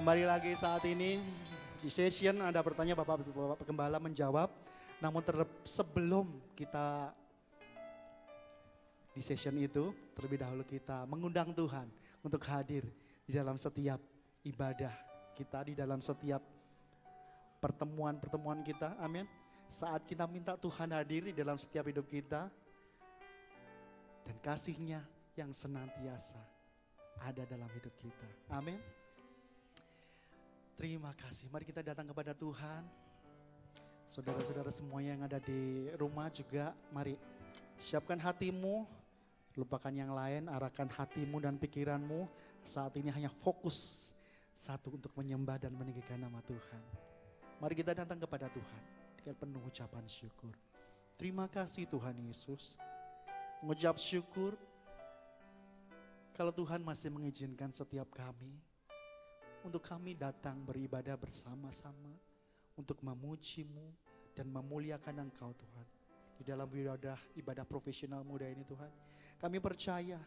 Kembali lagi saat ini di session ada bertanya Bapak Gembala menjawab. Namun sebelum kita di session itu, terlebih dahulu kita mengundang Tuhan untuk hadir di dalam setiap ibadah kita, di dalam setiap pertemuan-pertemuan kita. Amin. Saat kita minta Tuhan hadir di dalam setiap hidup kita dan kasih-Nya yang senantiasa ada dalam hidup kita. Amin. Terima kasih. Mari kita datang kepada Tuhan. Saudara-saudara semuanya yang ada di rumah juga, mari siapkan hatimu, lupakan yang lain, arahkan hatimu dan pikiranmu. Saat ini hanya fokus satu untuk menyembah dan meninggikan nama Tuhan. Mari kita datang kepada Tuhan dengan penuh ucapan syukur. Terima kasih Tuhan Yesus. Mengucap syukur kalau Tuhan masih mengizinkan setiap kami untuk kami datang beribadah bersama-sama untuk memuji-Mu dan memuliakan Engkau Tuhan. Di dalam ibadah profesional muda ini Tuhan, kami percaya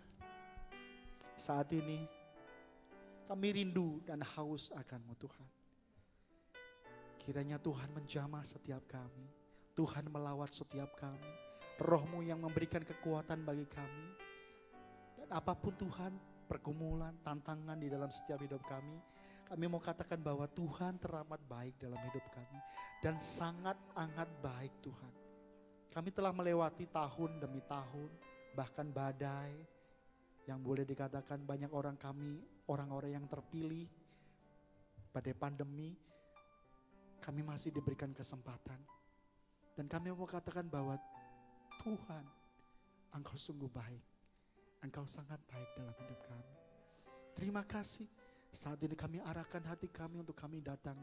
saat ini kami rindu dan haus akan-Mu Tuhan. Kiranya Tuhan menjamah setiap kami, Tuhan melawat setiap kami, Roh-Mu yang memberikan kekuatan bagi kami. Dan apapun Tuhan, pergumulan, tantangan di dalam setiap hidup kami mau katakan bahwa Tuhan teramat baik dalam hidup kami. Dan sangat amat baik Tuhan. Kami telah melewati tahun demi tahun, bahkan badai. Yang boleh dikatakan banyak orang-orang yang terpilih. Pada pandemi, kami masih diberikan kesempatan. Dan kami mau katakan bahwa Tuhan, Engkau sungguh baik. Engkau sangat baik dalam hidup kami. Terima kasih. Saat ini kami arahkan hati kami untuk kami datang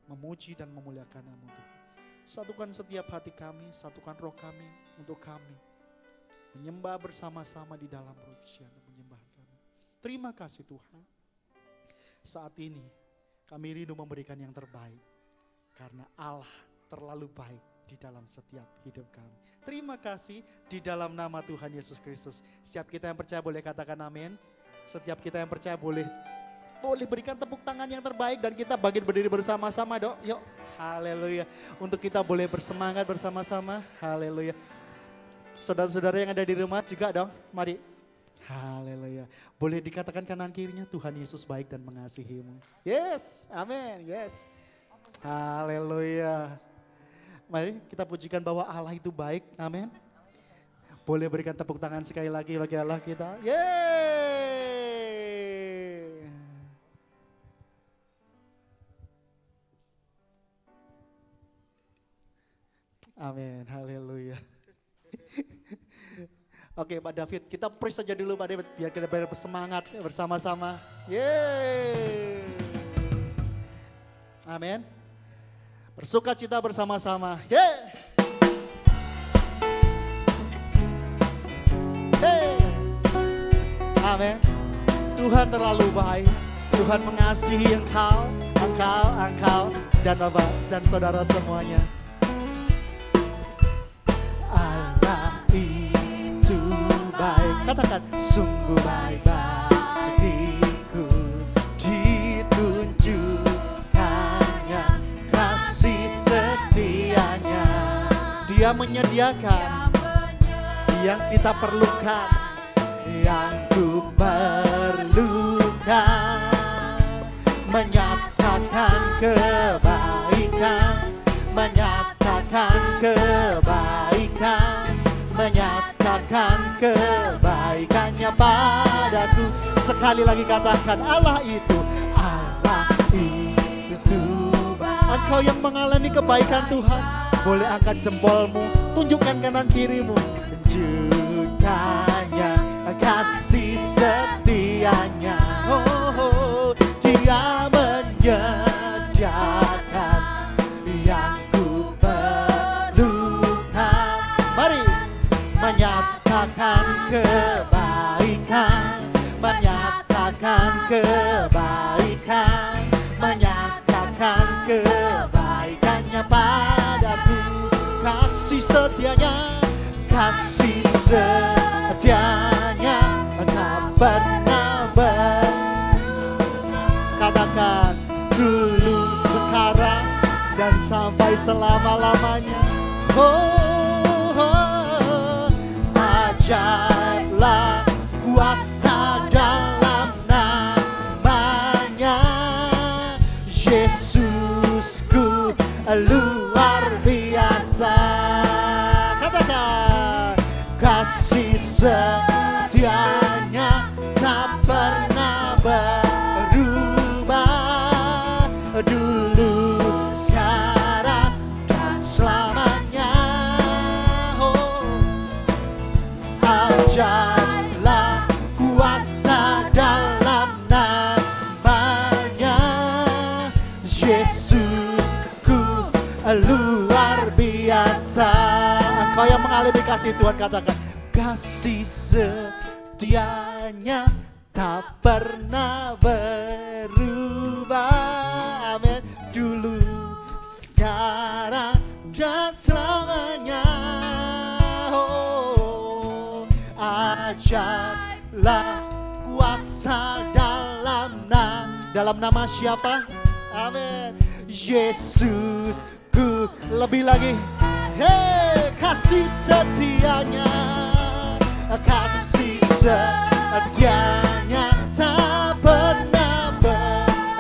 memuji dan memuliakan nama Tuhan. Satukan setiap hati kami, satukan roh kami untuk kami menyembah bersama-sama di dalam pujian dan menyembah kami. Terima kasih Tuhan. Saat ini kami rindu memberikan yang terbaik karena Allah terlalu baik di dalam setiap hidup kami. Terima kasih di dalam nama Tuhan Yesus Kristus. Setiap kita yang percaya boleh katakan amin. Setiap kita yang percaya boleh berikan tepuk tangan yang terbaik dan kita bangkit berdiri bersama-sama dok. Yuk, haleluya. Untuk kita boleh bersemangat bersama-sama, haleluya. Saudara-saudara yang ada di rumah juga dong, mari. Haleluya. Boleh dikatakan kanan kirinya, Tuhan Yesus baik dan mengasihimu. Yes, amin, yes. Haleluya. Mari kita pujikan bahwa Allah itu baik, amin. Boleh berikan tepuk tangan sekali lagi bagi Allah kita. Yeay. Amin, haleluya. Oke Pak David, kita praise saja dulu Pak David, biar kita bersemangat bersama-sama. Yeay. Amin. Bersuka cita bersama-sama. Yeay. Hey. Amin. Tuhan terlalu baik, Tuhan mengasihi engkau dan Bapak dan saudara semuanya. Katakan, sungguh baik bagiku, ditunjukkannya kasih setianya. Dia menyediakan yang kita perlukan, yang ku perlukan, menyatakan kebaikan, menyatakan kebaikan, menyatakan kebaikannya padaku. Sekali lagi katakan, Allah itu Engkau yang mengalami kebaikan Tuhan. Boleh angkat jempolmu, tunjukkan kanan kirimu. Tunjukkannya kasih setianya. Dia menyediakan yang ku perlukan. Mari menyatakan kebaikan, menyatakan kebaikan, menyatakan kebaikannya padaku. Kasih setianya, kasih setianya tak pernah katakan dulu, sekarang, dan sampai selama-lamanya. Ajaiblah kuasa dalam namanya, Yesusku luar biasa. Katakan, kasih setianya tak pernah berubah, dulu, sekarang, dan selamanya. Ajaiblah kuasa dalam namanya, Yesusku luar biasa. Engkau yang mengalami kasih Tuhan, katakan, kasih setianya tak pernah berubah. Amin. Dulu, sekarang, dan selamanya. Ajaiblah kuasa dalam nama siapa? Amin. Yesusku. Lebih lagi, hei, kasih setianya, kasih setianya tak pernah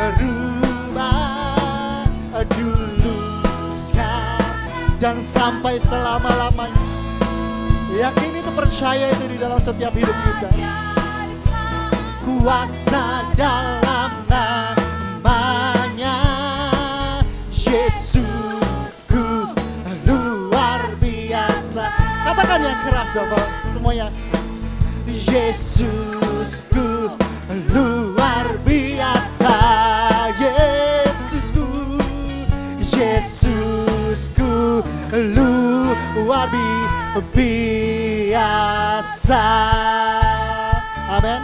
berubah, dulu, sekarang, dan sampai selama-lamanya. Yakin itu, percaya itu di dalam setiap hidup kita. Kuasa dalam namanya, Yesusku luar biasa. Katakan yang keras dong, semuanya. Yesusku luar biasa, Yesusku, Yesusku luar biasa. Amin.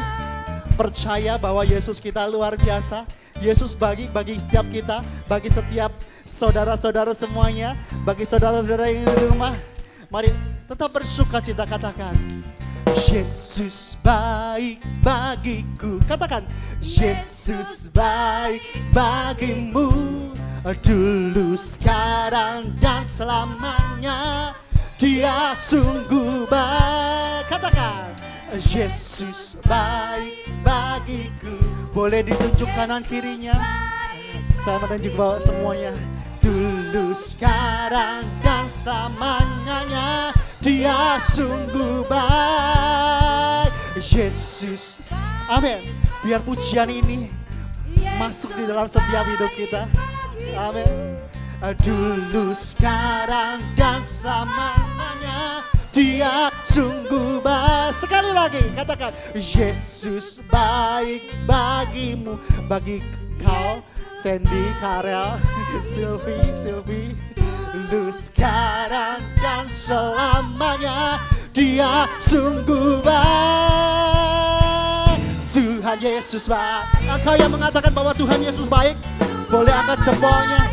Percaya bahwa Yesus kita luar biasa. Yesus bagi setiap kita, bagi setiap saudara-saudara semuanya, bagi saudara-saudara yang di rumah. Mari tetap bersuka cita, katakan, Yesus baik bagiku. Katakan, Yesus baik bagimu, dulu, sekarang, dan selamanya. Dia sungguh baik. Katakan, Yesus baik bagiku. Boleh ditunjuk kanan kirinya. Saya menunjuk bawah semuanya. Dulu, sekarang, dan selamanya. Dia sungguh baik, Yesus. Amin. Biar pujian ini masuk di dalam setiap hidup kita. Amin. Dulu, sekarang, dan selamanya. Dia sungguh baik. Sekali lagi katakan, Yesus baik bagimu. Bagi kau, Sandy, Karel, Sylvie, dulu, sekarang, dan selamanya. Dia sungguh baik. Tuhan Yesus baik. Engkau yang mengatakan bahwa Tuhan Yesus baik, boleh angkat jempolnya.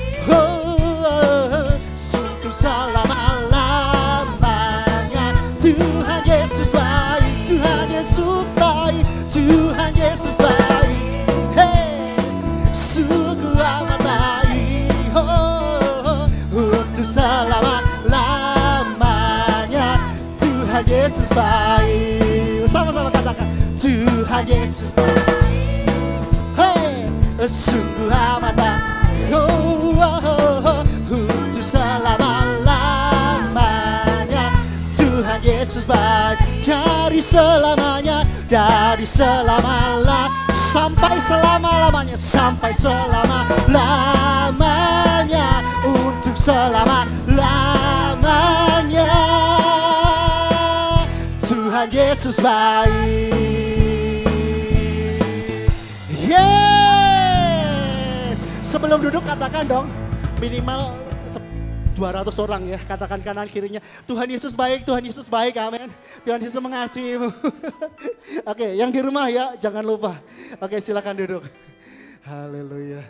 Sungguh selama-lamanya. Tuhan Yesus baik, Tuhan Yesus baik, Tuhan Yesus baik. Hey, sungguh amat baik. Untuk selama-lamanya. Tuhan Yesus baik. Sama-sama katakan, Tuhan Yesus baik. Hey, sungguh amat baik. Untuk selama-lamanya. Tuhan Yesus baik. Dari selamanya, dari sampai selama-lamanya, sampai selama-lamanya. Untuk selama-lamanya. Tuhan Yesus baik. Yeah. Sebelum duduk katakan dong, minimal 200 orang ya, katakan kanan kirinya, Tuhan Yesus baik, Tuhan Yesus baik, amin. Tuhan Yesus mengasihimu. Oke, yang di rumah ya, jangan lupa. Oke, silakan duduk. Haleluya.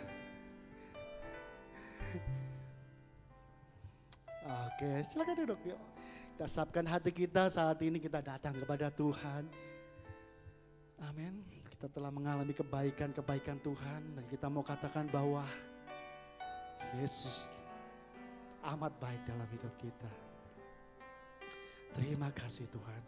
Oke, silakan duduk yuk. Kita siapkan hati kita saat ini, kita datang kepada Tuhan. Amin. Kita Kita telah mengalami kebaikan-kebaikan Tuhan dan kita mau katakan bahwa Yesus amat baik dalam hidup kita. Terima kasih Tuhan.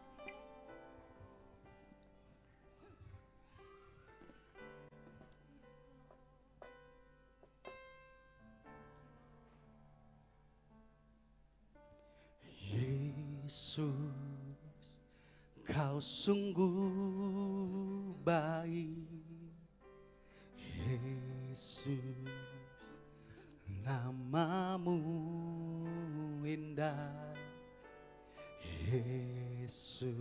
Yesus, Kau sungguh baik. Yesus, nama-Mu indah. Yesus,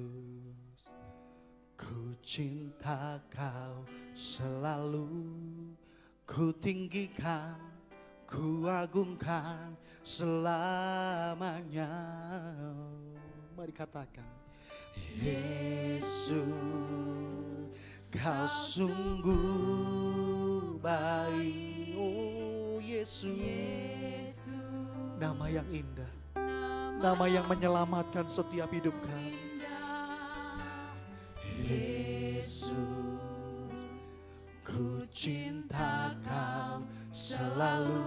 ku cinta Kau selalu, ku tinggikan, ku agungkan selamanya. Mari katakan, Yesus, Kau sungguh baik. Oh Yesus, nama yang indah, nama yang menyelamatkan setiap hidup kami. Yesus, ku cinta Kau selalu,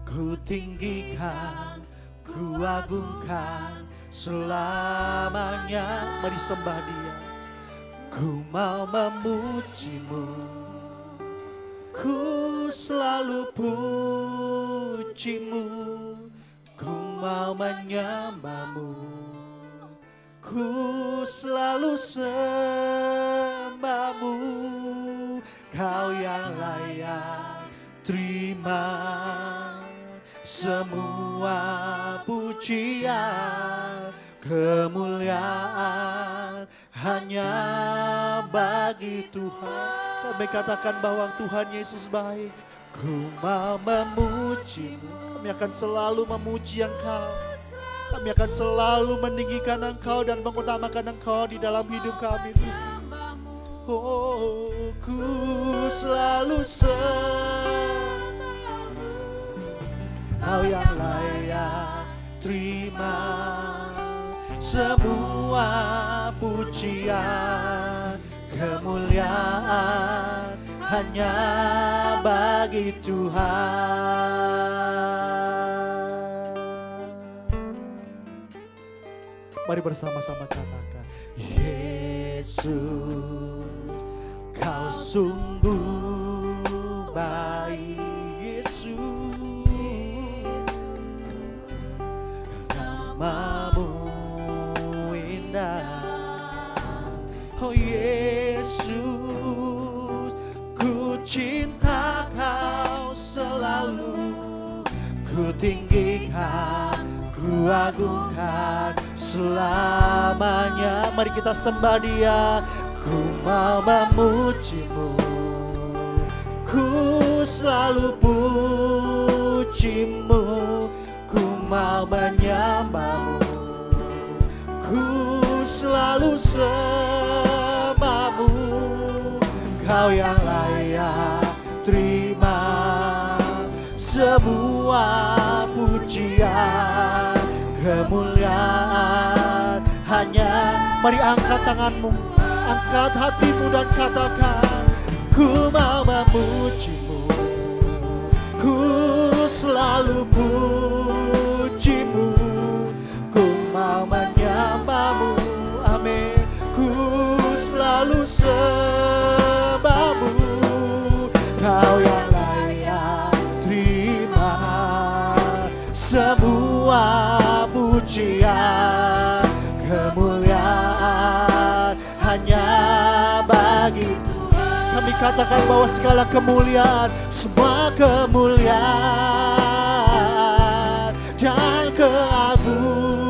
ku tinggikan, ku agungkan selamanya. Mari sembah Dia. Ku mau memuji-Mu, ku selalu puji-Mu, ku mau menyembah-Mu, ku selalu sembah-Mu. Kau yang layak terima semua pujian, kemuliaan hanya bagi Tuhan. Kami katakan bahwa Tuhan Yesus baik. Ku mau memuji-Mu, kami akan selalu memuji Engkau. Kami akan selalu meninggikan Engkau dan mengutamakan Engkau di dalam hidup kami. Oh, ku selalu Kau yang layak terima semua pujian, kemuliaan hanya bagi Tuhan. Mari bersama-sama katakan, Yesus, Kau sungguh baik. Yesus, nama-Mu indah. Oh Yesus, ku cinta Kau selalu, ku tinggikan, ku agungkan selamanya. Mari kita sembah Dia. Ku mau memuji-Mu, ku selalu puji-Mu, ku mau menyembah-Mu, ku selalu sembah-Mu. Kau yang layak terima semua pujian, kemuliaan hanya. Mari angkat tanganmu, angkat hatimu dan katakan, ku mau memuji-Mu, ku selalu puji-Mu, ku mau menyembah-Mu, amin. Ku selalu sembah-Mu, Kau yang layak terima semua pujian, kemuliaan hanya bagi Tuhan. Kami katakan bahwa segala kemuliaan, semua kemuliaan dan keagungan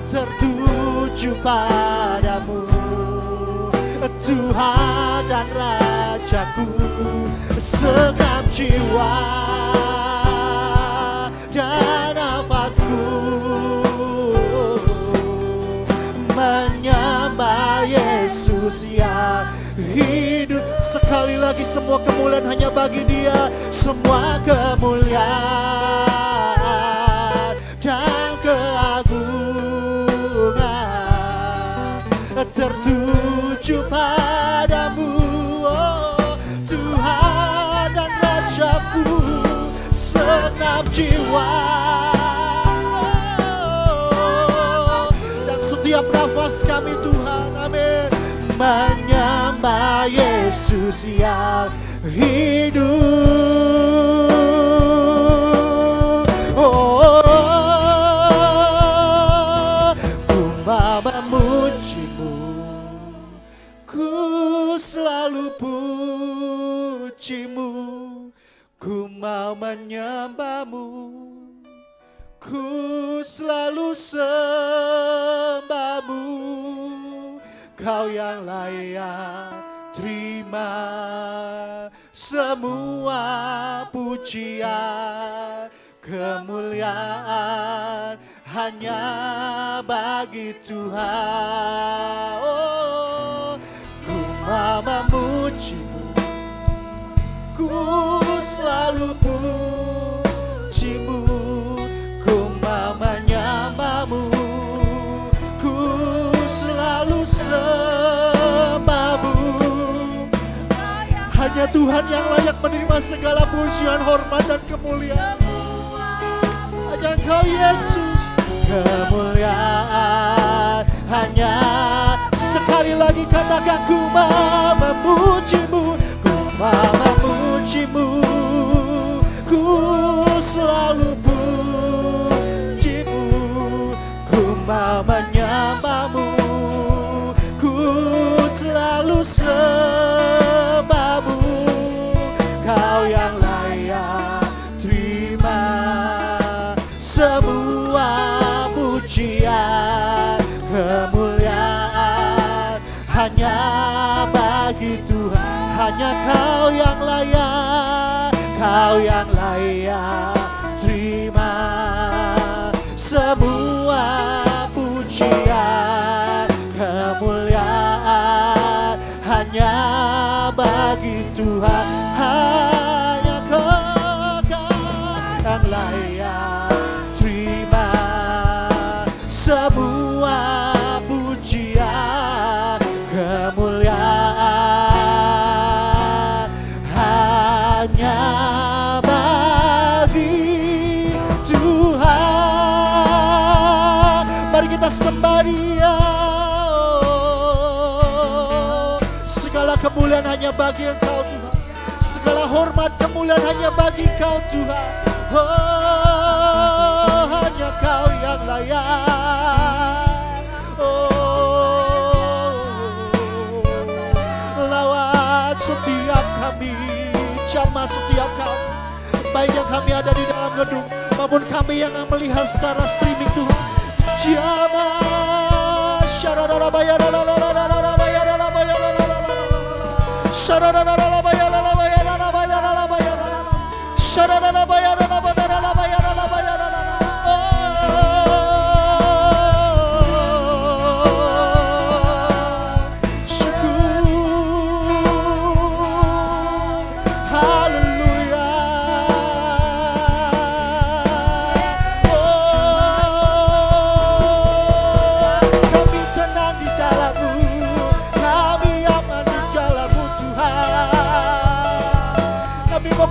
tertuju padamu, Tuhan dan Rajaku. Segenap jiwa dan nafasku menyembah Yesus yang hidup. Sekali lagi, semua kemuliaan hanya bagi Dia. Semua kemuliaan dan keagungan tertuju jiwa. Dan setiap nafas kami Tuhan, amin, menyembah Yesus yang hidup. Ku mau memujimu, ku selalu pujimu, ku mau menyembahmu, ku selalu sembahmu. Kau yang layak terima semua pujian, kemuliaan hanya bagi Tuhan. Ku mau memujimu, ku selalu pujimu, ku mau menyembahmu, ku selalu sembahmu. Hanya Tuhan yang layak menerima segala pujian, hormat dan kemuliaan. Hanya Engkau Yesus. Kemuliaan hanya, sekali lagi katakan, ku mau memujimu, ku mau memujimu, ku selalu pujimu, ku mau menyembahmu, ku selalu sembahmu. Kau yang layak terima semua pujian, kemuliaan hanya bagi Tuhan. Hanya Kau yang layak, Kau yang layak terima semua pujian, kemuliaan hanya bagi Tuhan. Hanya Kau yang layak terima semua pujian, kemuliaan hanya bagi Tuhan. Mari kita sembah Dia. Segala kemuliaan hanya bagi Engkau Tuhan, segala hormat kemuliaan hanya bagi Engkau Tuhan. Hanya Kau yang layak. Lawat setiap kami, jamah setiap kami, baik yang kami ada di dalam gedung maupun kami yang melihat secara streaming Tuhan. Jamah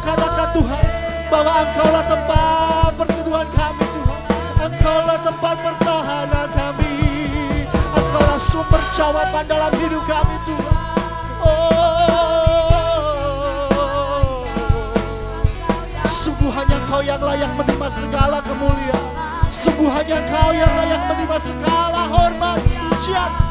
katakan Tuhan bahwa Engkaulah tempat perteduhan kami Tuhan, Engkaulah tempat pertahanan kami, Engkaulah sumber jawaban dalam hidup kami Tuhan. Sungguh hanya Engkau yang layak menerima segala kemuliaan, sungguh hanya Engkau yang layak menerima segala hormat pujian.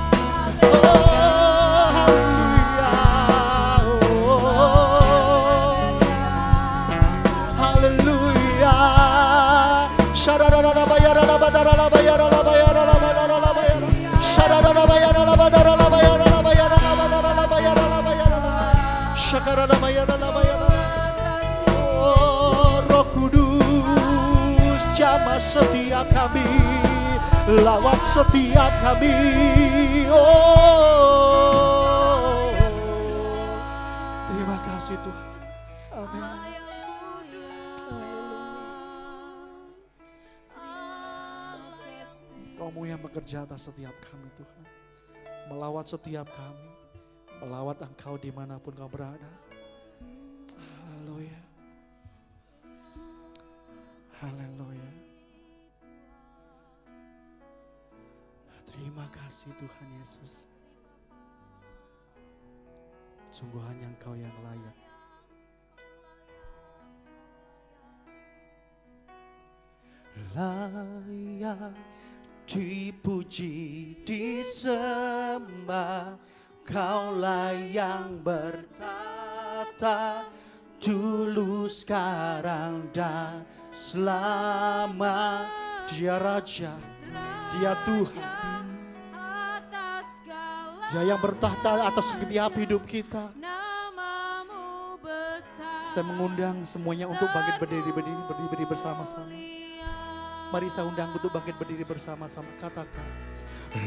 Roh Kudus, jamah setiap kami, lawat setiap kami. Terima kasih Tuhan. Amin. Roh-Mu yang bekerja atas setiap kami Tuhan, melawat setiap kami, melawat Engkau dimanapun Kau berada. Haleluya. Haleluya. kasih Tuhan Yesus. Sungguh hanya Engkau yang layak. Layak dipuji, disembah, Kaulah yang bertata dulu, sekarang, dan selama. Dia Raja, Dia Tuhan, Dia yang bertahta atas setiap hidup kita. Saya mengundang semuanya untuk bangkit berdiri bersama-sama. Mari saya undang untuk bangkit berdiri bersama-sama. Katakan,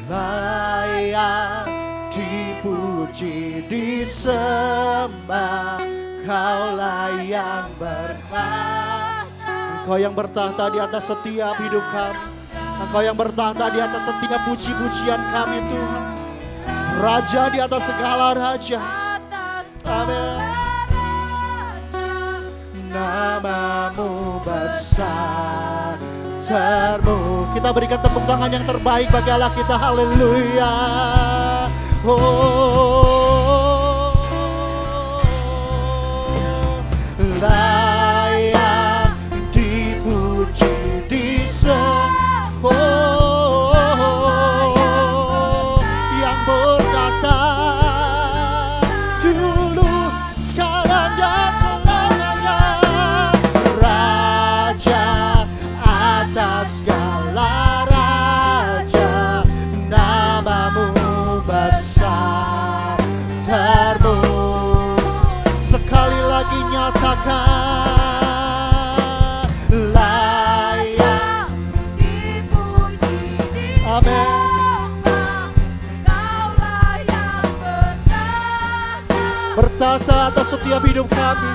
layak dipuji, disembah, Kaulah yang bertahta. Engkau yang bertahta di atas setiap hidup kami. Engkau yang bertahta di atas setiap puji-pujian kami Tuhan. Raja di atas segala raja. Amin. Namamu besar, termu. Kita berikan tepuk tangan yang terbaik bagi Allah kita. Haleluya. Oh, layak dipuji, disembah, yang berkata dulu, sekarang, dan selamanya. Raja atas segala raja, namamu besar, termu. Sekali lagi nyatakan, layak dipuji, disembah, Kaulah yang bertahta atas setiap hidup kami.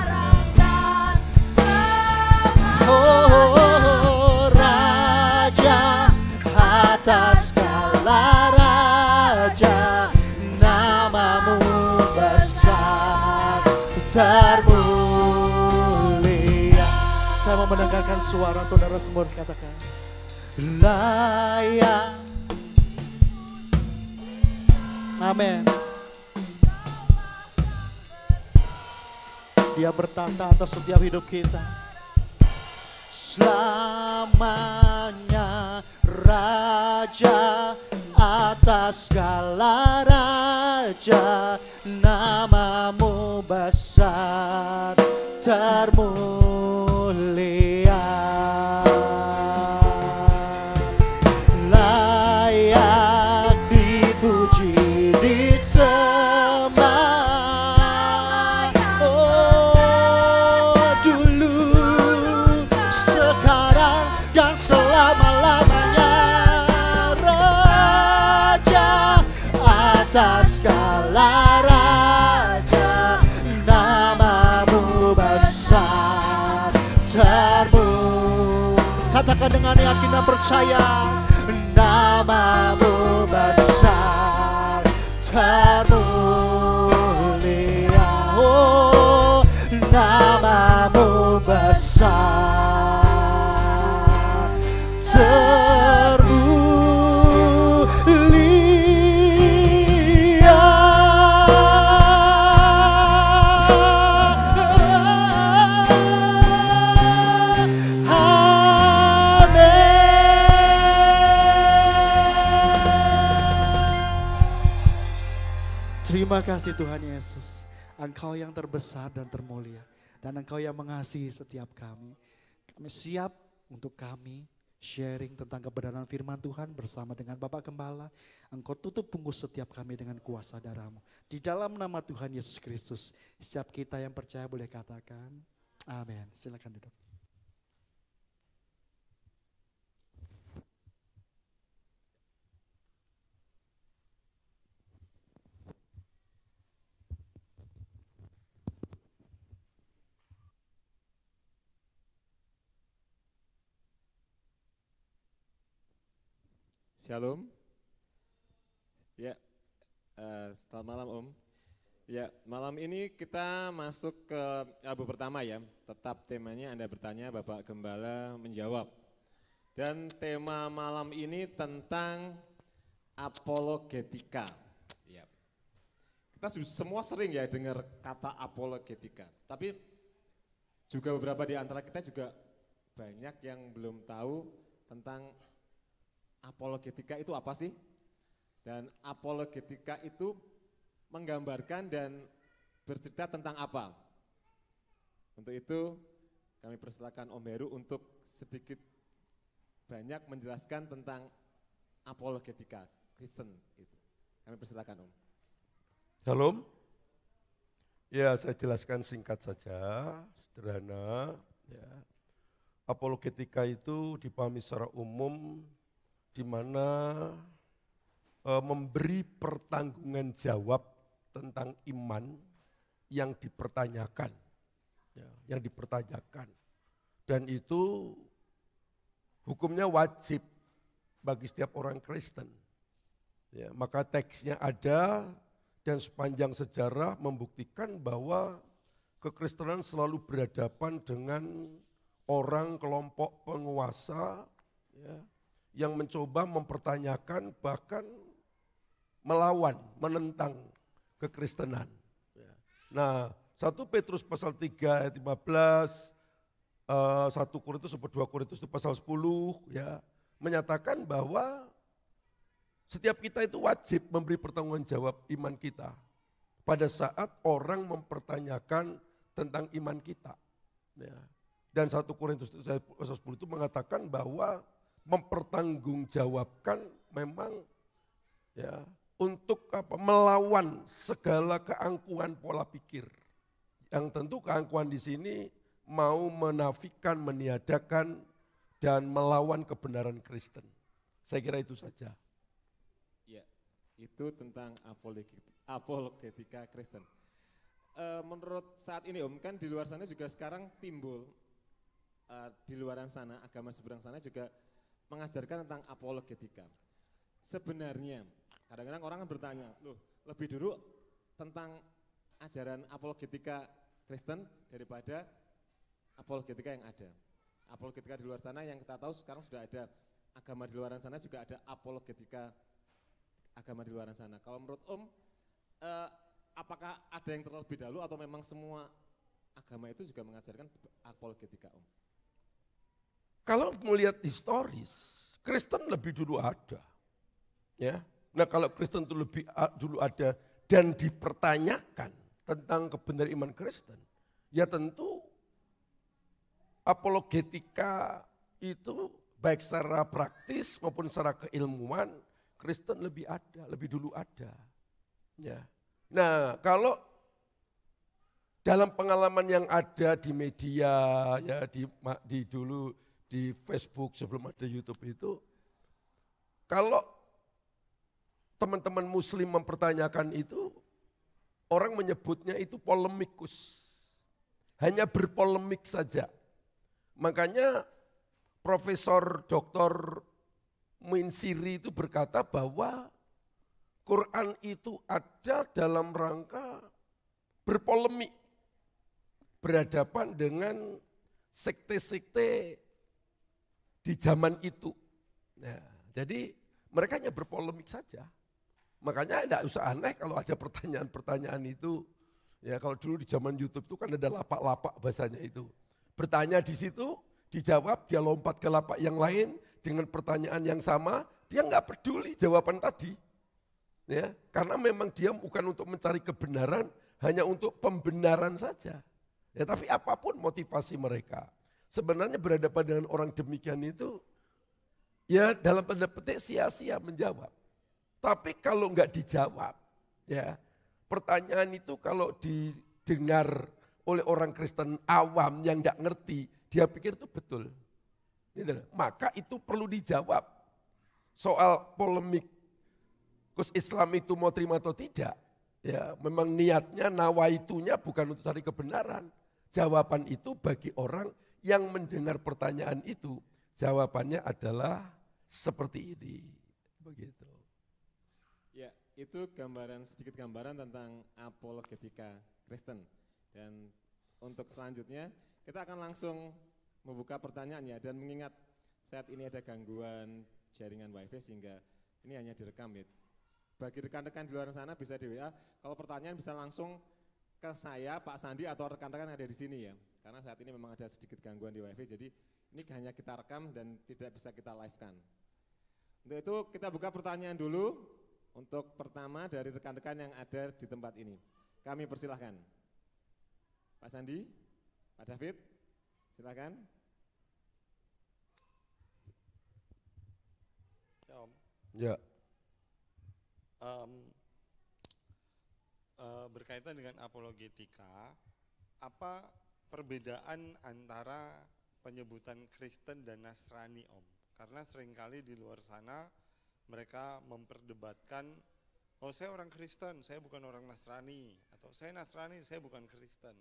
Oh, Raja atas segala raja, namamu besar, termulia. Saya mau mendengarkan suara saudara semua, katakan, layak. Amin. Dia bertahta atas setiap hidup kita. Selamanya Raja atas segala raja, namamu besar, termulia. Layak dipuji, disembah, oh dulu, sekarang, dan selama-lamanya. Raja atas segala raja, namamu besar, termu. Katakan dengan yakin dan percaya, namamu besar, termulia. Oh, namamu besar, termulia. Terima kasih Tuhan Yesus. Engkau yang terbesar dan termulia. Dan Engkau yang mengasihi setiap kami. Kami siap untuk kami sharing tentang kebenaran firman Tuhan bersama dengan Bapak Gembala. Engkau tutup bungkus setiap kami dengan kuasa darah-Mu. Di dalam nama Tuhan Yesus Kristus, setiap kita yang percaya boleh katakan, amin. Silakan duduk. Shalom. Ya, selamat malam Om. Ya, malam ini kita masuk ke Rabu pertama ya. Tetap temanya Anda bertanya, Bapak Gembala menjawab. Dan tema malam ini tentang apologetika. Ya. Kita semua sering ya dengar kata apologetika, tapi juga beberapa di antara kita juga banyak yang belum tahu tentang apologetika itu apa sih? Dan apologetika itu menggambarkan dan bercerita tentang apa? Untuk itu kami persilakan Om Heru untuk sedikit banyak menjelaskan tentang apologetika Kristen itu. Kami persilakan Om. Shalom. Ya, saya jelaskan singkat saja, sederhana. Ya. Apologetika itu dipahami secara umum di mana memberi pertanggungan jawab tentang iman yang dipertanyakan. Ya, yang dipertanyakan. Dan itu hukumnya wajib bagi setiap orang Kristen. Ya, maka teksnya ada dan sepanjang sejarah membuktikan bahwa kekristenan selalu berhadapan dengan orang kelompok penguasa ya, yang mencoba mempertanyakan bahkan melawan, menentang kekristenan. Ya. Nah, 1 Petrus pasal 3 ayat 15, 1 Korintus atau 2 Korintus itu pasal 10 ya, menyatakan bahwa setiap kita itu wajib memberi pertanggungan jawab iman kita pada saat orang mempertanyakan tentang iman kita. Ya. Dan 1 Korintus pasal 10 itu mengatakan bahwa mempertanggungjawabkan memang ya untuk melawan segala keangkuhan pola pikir. Yang tentu keangkuhan di sini mau menafikan, meniadakan, dan melawan kebenaran Kristen. Saya kira itu saja. Ya, itu tentang apologetika Kristen. Menurut saat ini Om, kan di luar sana juga sekarang timbul, di luaran sana, agama seberang sana juga mengajarkan tentang apologetika. Sebenarnya, kadang-kadang orang kan bertanya, loh lebih dulu tentang ajaran apologetika Kristen daripada apologetika yang ada. Apologetika di luar sana yang kita tahu sekarang sudah ada agama di luar sana juga ada apologetika agama di luar sana. Kalau menurut Om, apakah ada yang terlebih dahulu atau memang semua agama itu juga mengajarkan apologetika Om? Kalau melihat historis, Kristen lebih dulu ada. Ya. Nah kalau Kristen itu lebih dulu ada dan dipertanyakan tentang kebenaran iman Kristen, ya tentu apologetika itu baik secara praktis maupun secara keilmuan Kristen lebih ada, lebih dulu ada. Ya. Nah kalau dalam pengalaman yang ada di media, ya di dulu di Facebook sebelum ada YouTube itu, kalau teman-teman Muslim mempertanyakan itu, orang menyebutnya itu polemikus, hanya berpolemik saja. Makanya Profesor Dr. Minsiri itu berkata bahwa Quran itu ada dalam rangka berpolemik, berhadapan dengan sekte-sekte di zaman itu. Nah, jadi mereka hanya berpolemik saja. Makanya tidak usah aneh kalau ada pertanyaan-pertanyaan itu. Ya kalau dulu di zaman YouTube itu kan ada lapak-lapak bahasanya itu. Bertanya di situ, dijawab, dia lompat ke lapak yang lain dengan pertanyaan yang sama, dia nggak peduli jawaban tadi. Ya, karena memang dia bukan untuk mencari kebenaran, hanya untuk pembenaran saja. Ya, tapi apapun motivasi mereka, sebenarnya berhadapan dengan orang demikian itu, ya dalam tanda petik sia-sia menjawab. Tapi kalau enggak dijawab, ya pertanyaan itu kalau didengar oleh orang Kristen awam yang enggak ngerti, dia pikir itu betul. Maka itu perlu dijawab. Soal polemik, Gus Islam itu mau terima atau tidak, ya memang niatnya, nawaitunya bukan untuk cari kebenaran. Jawaban itu bagi orang yang mendengar pertanyaan itu, jawabannya adalah seperti ini. Begitu. Ya, itu sedikit gambaran tentang apologetika Kristen. Dan untuk selanjutnya kita akan langsung membuka pertanyaannya dan mengingat saat ini ada gangguan jaringan wifi sehingga Ini hanya direkam ya. Bagi rekan-rekan di luar sana bisa di WA, kalau pertanyaan bisa langsung ke saya, Pak Sandi atau rekan-rekan yang ada di sini ya. Karena saat ini memang ada sedikit gangguan di wifi, jadi ini hanya kita rekam dan tidak bisa kita live-kan. Untuk itu kita buka pertanyaan dulu. Untuk pertama dari rekan-rekan yang ada di tempat ini. Kami persilahkan. Pak Sandi, Pak David, silakan. Ya, Om. Ya. Berkaitan dengan apologetika, apa perbedaan antara penyebutan Kristen dan Nasrani, Om? Karena seringkali di luar sana mereka memperdebatkan, oh saya orang Kristen, saya bukan orang Nasrani, atau saya Nasrani, saya bukan Kristen.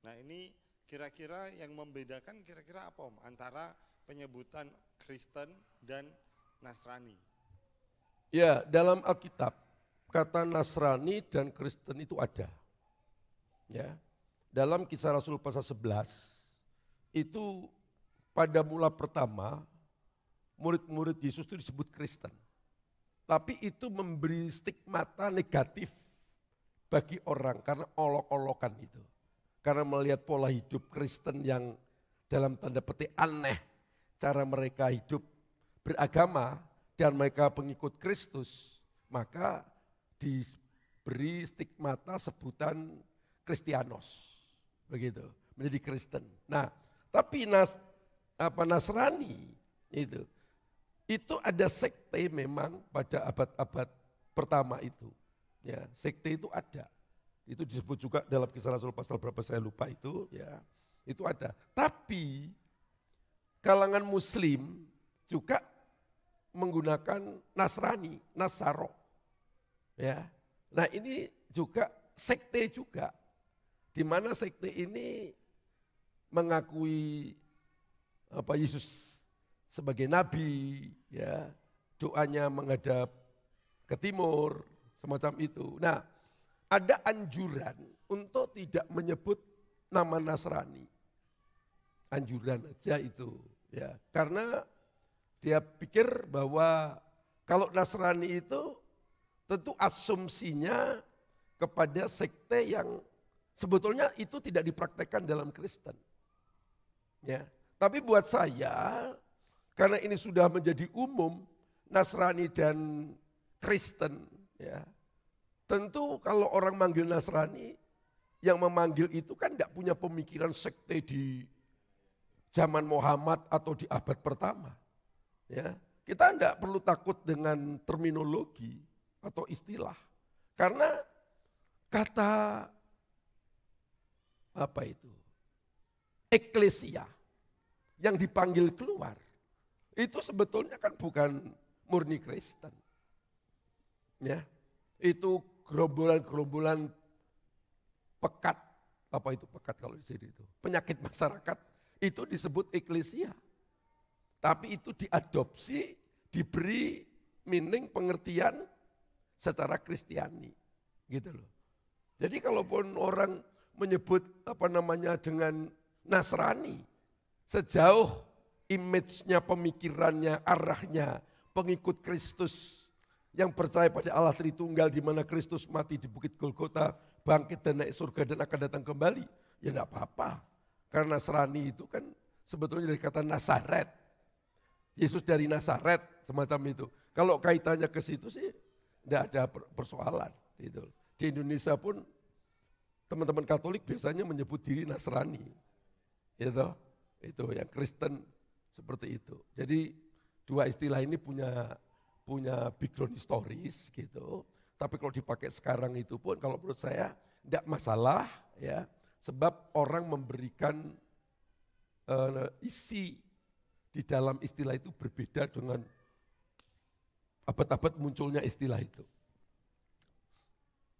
Nah ini kira-kira yang membedakan kira-kira apa, Om, antara penyebutan Kristen dan Nasrani? Ya, dalam Alkitab kata Nasrani dan Kristen itu ada. Ya. Dalam Kisah Rasul pasal 11 itu pada mula pertama murid-murid Yesus itu disebut Kristen. Tapi itu memberi stigmata negatif bagi orang karena olok-olokan itu. Karena melihat pola hidup Kristen yang dalam tanda petik aneh, cara mereka hidup beragama dan mereka pengikut Kristus, maka diberi stigmata sebutan Kristianos, begitu, menjadi Kristen. Nah, tapi Nasrani itu ada sekte memang pada abad-abad pertama itu. Ya, sekte itu ada. Itu disebut juga dalam Kisah Rasul pasal berapa saya lupa itu, ya. Itu ada. Tapi kalangan Muslim juga menggunakan Nasrani, Nasaro. Ya. Nah, ini juga sekte juga. Di mana sekte ini mengakui Yesus sebagai nabi, ya. Doanya menghadap ke timur, semacam itu. Nah, ada anjuran untuk tidak menyebut nama Nasrani. Anjuran aja itu, ya. Karena dia pikir bahwa kalau Nasrani itu tentu asumsinya kepada sekte yang sebetulnya itu tidak dipraktekkan dalam Kristen. Ya. Tapi buat saya, karena ini sudah menjadi umum, Nasrani dan Kristen, ya, tentu kalau orang manggil Nasrani, yang memanggil itu kan tidak punya pemikiran sekte di zaman Muhammad atau di abad pertama. Ya, kita tidak perlu takut dengan terminologi atau istilah. Karena kata eklesia yang dipanggil keluar, itu sebetulnya kan bukan murni Kristen. Ya, itu gerombolan-gerombolan pekat, apa itu pekat kalau di sini itu? Penyakit masyarakat, itu disebut eklesia. Tapi itu diadopsi, diberi meaning, pengertian secara Kristiani, gitu loh. Jadi kalaupun orang menyebut dengan Nasrani, sejauh image-nya, pemikirannya, arahnya, pengikut Kristus yang percaya pada Allah Tritunggal di mana Kristus mati di Bukit Golgota, bangkit dan naik surga dan akan datang kembali, ya enggak apa-apa. Karena Nasrani itu kan sebetulnya dari kata Nazaret. Yesus dari Nazaret, semacam itu. Kalau kaitannya ke situ sih enggak ada persoalan. Gitu. Di Indonesia pun teman-teman Katolik biasanya menyebut diri Nasrani. Gitu. Itu yang Kristen seperti itu. Jadi dua istilah ini punya background historis gitu. Tapi kalau dipakai sekarang itu pun kalau menurut saya enggak masalah ya. Sebab orang memberikan isi di dalam istilah itu berbeda dengan abad-abad munculnya istilah itu.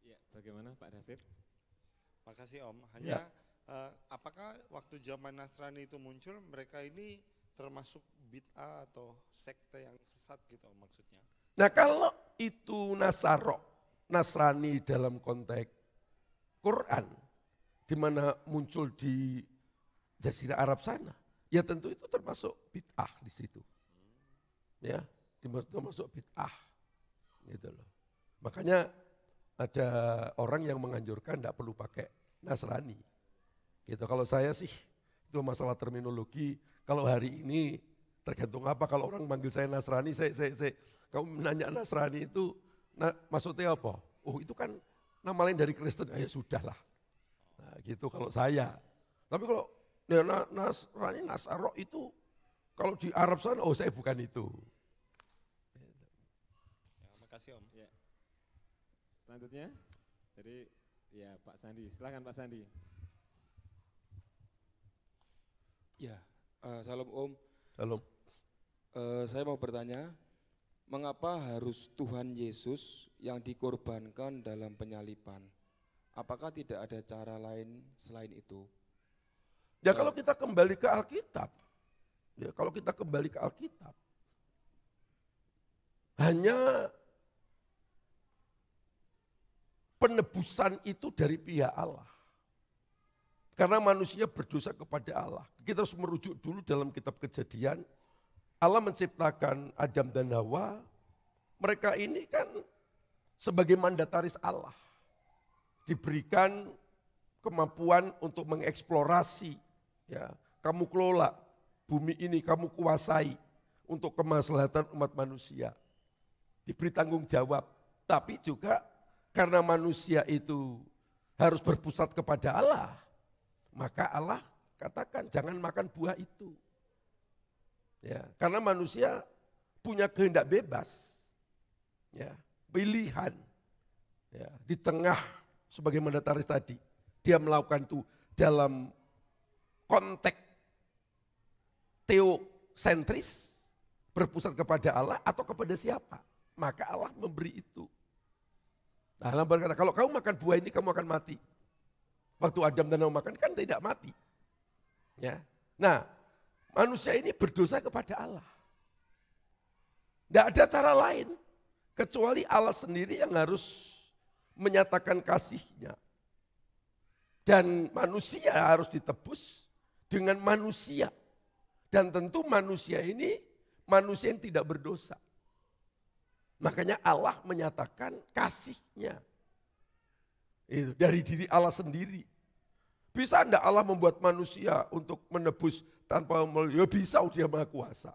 Ya, bagaimana Pak David? Makasih Om. Hanya apakah waktu zaman Nasrani itu muncul, mereka ini termasuk bid'ah atau sekte yang sesat gitu maksudnya? Nah kalau itu Nasrani dalam konteks Quran, di mana muncul di Jazirah Arab sana, ya tentu itu termasuk bid'ah di situ. Ya, termasuk bid'ah. gitu loh. Makanya ada orang yang menganjurkan tidak perlu pakai Nasrani. Gitu. Kalau saya sih itu masalah terminologi. Kalau hari ini tergantung apa. Kalau orang manggil saya Nasrani, kamu nanya Nasrani itu maksudnya apa? Oh itu kan nama lain dari Kristen. Ya sudahlah. Nah, gitu kalau saya. Tapi kalau ya, Nasrani, Nasaro itu kalau di Arab sana, oh saya bukan itu. Ya, makasih Om. Ya. Selanjutnya dari ya Pak Sandi, silakan Pak Sandi. Ya, salam Om. Salam. Saya mau bertanya, mengapa harus Tuhan Yesus yang dikorbankan dalam penyaliban? Apakah tidak ada cara lain selain itu? Ya kalau kita kembali ke Alkitab, hanya penebusan itu dari pihak Allah. Karena manusia berdosa kepada Allah. Kita harus merujuk dulu dalam kitab Kejadian. Allah menciptakan Adam dan Hawa. Mereka ini kan sebagai mandataris Allah. Diberikan kemampuan untuk mengeksplorasi. Ya, kamu kelola bumi ini, kamu kuasai untuk kemaslahatan umat manusia. Diberi tanggung jawab. Tapi juga karena manusia itu harus berpusat kepada Allah. Maka Allah katakan jangan makan buah itu. Ya, karena manusia punya kehendak bebas. Ya, pilihan. Ya, di tengah sebagai mandataris tadi, dia melakukan itu dalam konteks teosentris, berpusat kepada Allah atau kepada siapa. Maka Allah memberi itu. Nah, Allah berkata, kalau kamu makan buah ini kamu akan mati. Waktu Adam dan Hawa makan kan tidak mati. Ya. Nah, manusia ini berdosa kepada Allah. Tidak ada cara lain kecuali Allah sendiri yang harus menyatakan kasih-Nya. Dan manusia harus ditebus dengan manusia. Dan tentu manusia ini manusia yang tidak berdosa. Makanya Allah menyatakan kasih-Nya. Itu dari diri Allah sendiri. Bisa enggak Allah membuat manusia untuk menebus tanpa melalui? Ya bisa, dia maha kuasa.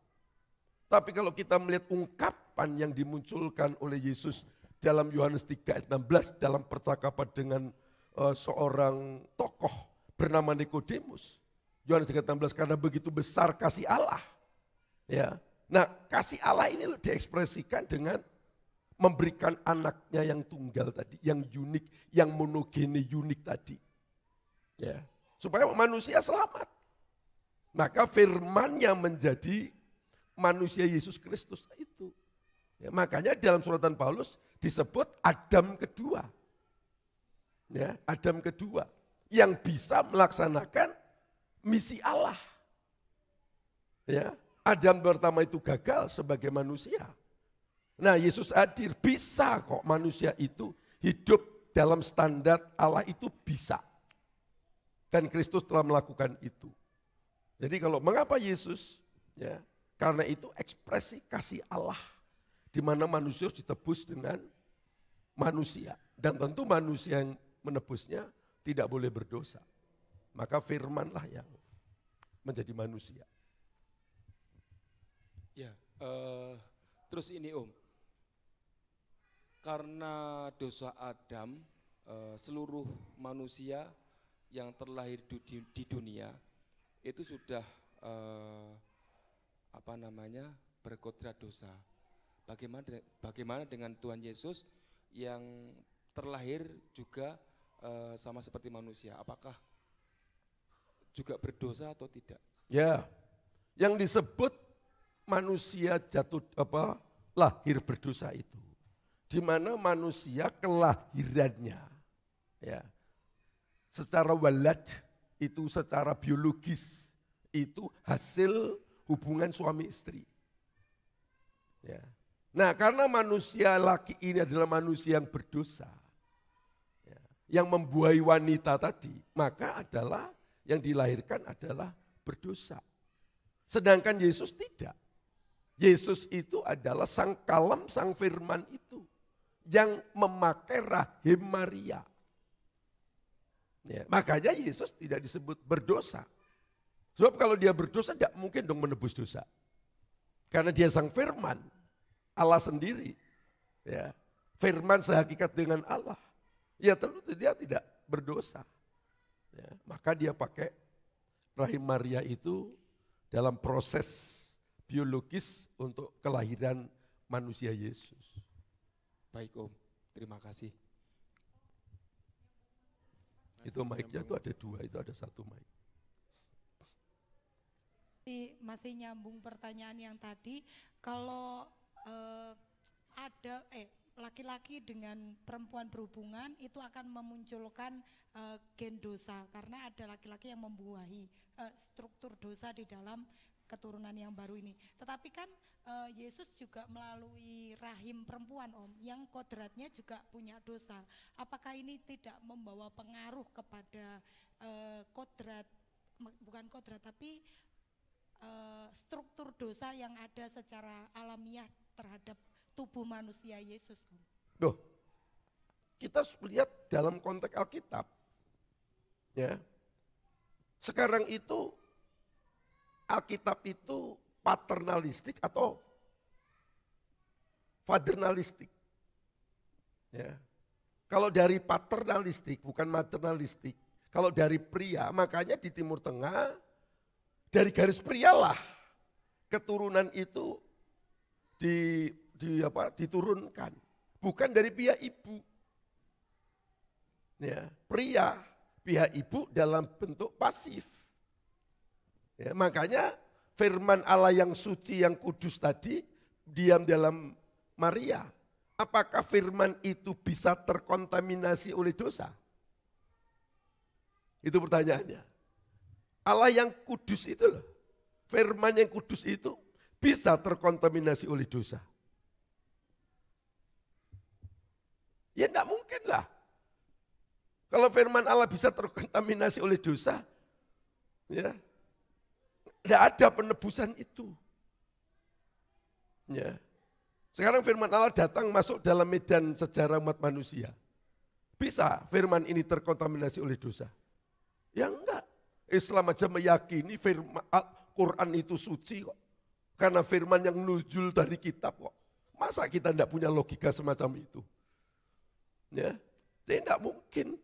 Tapi kalau kita melihat ungkapan yang dimunculkan oleh Yesus dalam Yohanes 3 ayat 16 dalam percakapan dengan seorang tokoh bernama Nikodemus. Yohanes 3 ayat 16, karena begitu besar kasih Allah. Ya. Nah, kasih Allah ini diekspresikan dengan memberikan anaknya yang tunggal tadi, yang unik, yang monogene unik tadi. Ya, supaya manusia selamat. Maka firman-Nya menjadi manusia Yesus Kristus itu. Ya, makanya dalam suratan Paulus disebut Adam kedua. Ya, Adam kedua yang bisa melaksanakan misi Allah. Ya, Adam pertama itu gagal sebagai manusia. Nah, Yesus hadir, bisa kok manusia itu hidup dalam standar Allah itu bisa. Dan Kristus telah melakukan itu. Jadi kalau mengapa Yesus? Ya, karena itu ekspresi kasih Allah. Di mana manusia harus ditebus dengan manusia. Dan tentu manusia yang menebusnya tidak boleh berdosa. Maka firmanlah yang menjadi manusia. Ya, terus ini Om. Karena dosa Adam, seluruh manusia yang terlahir di dunia itu sudah berkodrat dosa. Bagaimana dengan Tuhan Yesus yang terlahir juga sama seperti manusia? Apakah juga berdosa atau tidak? Ya, yang disebut manusia lahir berdosa itu. Di mana manusia kelahirannya, ya, secara walad itu secara biologis itu hasil hubungan suami istri. Ya. Nah, karena manusia laki ini adalah manusia yang berdosa, ya, yang membuai wanita tadi, maka adalah yang dilahirkan adalah berdosa. Sedangkan Yesus tidak. Yesus itu adalah sang kalem, sang firman itu. yang memakai rahim Maria. Ya, makanya Yesus tidak disebut berdosa. Sebab kalau dia berdosa tidak mungkin dong menebus dosa. Karena dia sang firman, Allah sendiri. Ya, firman sehakikat dengan Allah. Ya tentu dia tidak berdosa. Ya, maka dia pakai rahim Maria itu dalam proses biologis untuk kelahiran manusia Yesus. Baik Om, terima kasih. Itu mic-nya tuh ada 2, itu ada 1 mic. Masih nyambung pertanyaan yang tadi, kalau ada laki-laki dengan perempuan berhubungan itu akan memunculkan gen dosa karena ada laki-laki yang membuahi struktur dosa di dalam keturunan yang baru ini. Tetapi kan Yesus juga melalui rahim perempuan Om, yang kodratnya juga punya dosa. Apakah ini tidak membawa pengaruh kepada kodrat, bukan kodrat tapi struktur dosa yang ada secara alamiah terhadap tubuh manusia Yesus Om? Loh, kita lihat dalam konteks Alkitab. Ya. Sekarang itu Alkitab itu paternalistik atau paternalistik. Ya. Kalau dari paternalistik bukan maternalistik. Kalau dari pria, makanya di Timur Tengah dari garis prialah keturunan itu diturunkan, bukan dari pihak ibu. Ya, pria, pihak ibu dalam bentuk pasif. Ya, makanya firman Allah yang suci, yang kudus tadi diam dalam Maria. Apakah firman itu bisa terkontaminasi oleh dosa? Itu pertanyaannya. Allah yang kudus itu loh, firman yang kudus itu bisa terkontaminasi oleh dosa. Ya enggak mungkin lah. Kalau firman Allah bisa terkontaminasi oleh dosa, ya enggak ada penebusan itu. Ya. Sekarang firman Allah datang masuk dalam medan sejarah umat manusia. Bisa firman ini terkontaminasi oleh dosa? Ya enggak. Islam aja meyakini firman Quran itu suci kok. Karena firman yang nuzul dari kitab kok. Masa kita enggak punya logika semacam itu? Ya, jadi enggak mungkin.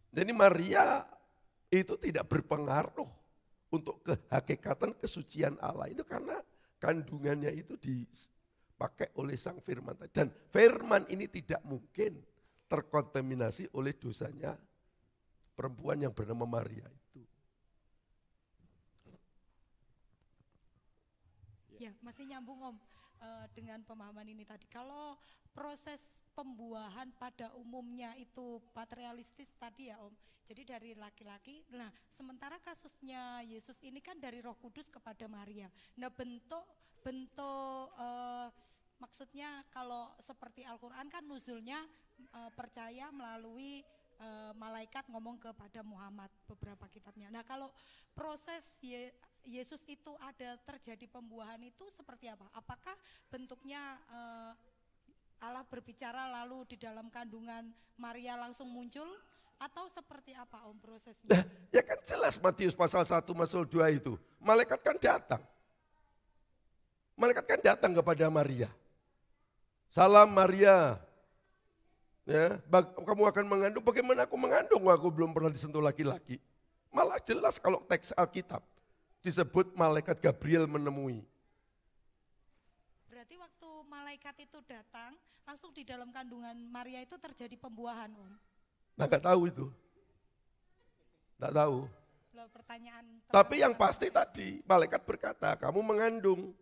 Jadi Maria itu tidak berpengaruh untuk kehakikatan kesucian Allah. Itu karena kandungannya itu dipakai oleh sang firman. Dan firman ini tidak mungkin terkontaminasi oleh dosanya perempuan yang bernama Maria itu. Ya, masih nyambung Om dengan pemahaman ini tadi. Kalau proses pembuahan pada umumnya itu patrialistis tadi ya Om. Jadi dari laki-laki. Nah, sementara kasusnya Yesus ini kan dari Roh Kudus kepada Maria. Nah, bentuk maksudnya kalau seperti Al-Qur'an kan nuzulnya percaya melalui malaikat ngomong kepada Muhammad beberapa kitabnya. Nah, kalau proses Yesus itu ada terjadi pembuahan itu seperti apa? Apakah bentuknya Allah berbicara lalu di dalam kandungan Maria langsung muncul atau seperti apa Om prosesnya? Nah, ya kan jelas Matius pasal 1 pasal 2 itu. Malaikat kan datang. Malaikat kan datang kepada Maria. Salam Maria. Ya, kamu akan mengandung, bagaimana aku mengandung? Aku belum pernah disentuh laki-laki. Malah jelas kalau teks Alkitab disebut malaikat Gabriel menemui. Berarti waktu malaikat itu datang, langsung di dalam kandungan Maria itu terjadi pembuahan Om? Nah gak tahu itu. Gak tahu. Loh, pertanyaan. Tapi yang pasti tadi, malaikat berkata, kamu mengandung.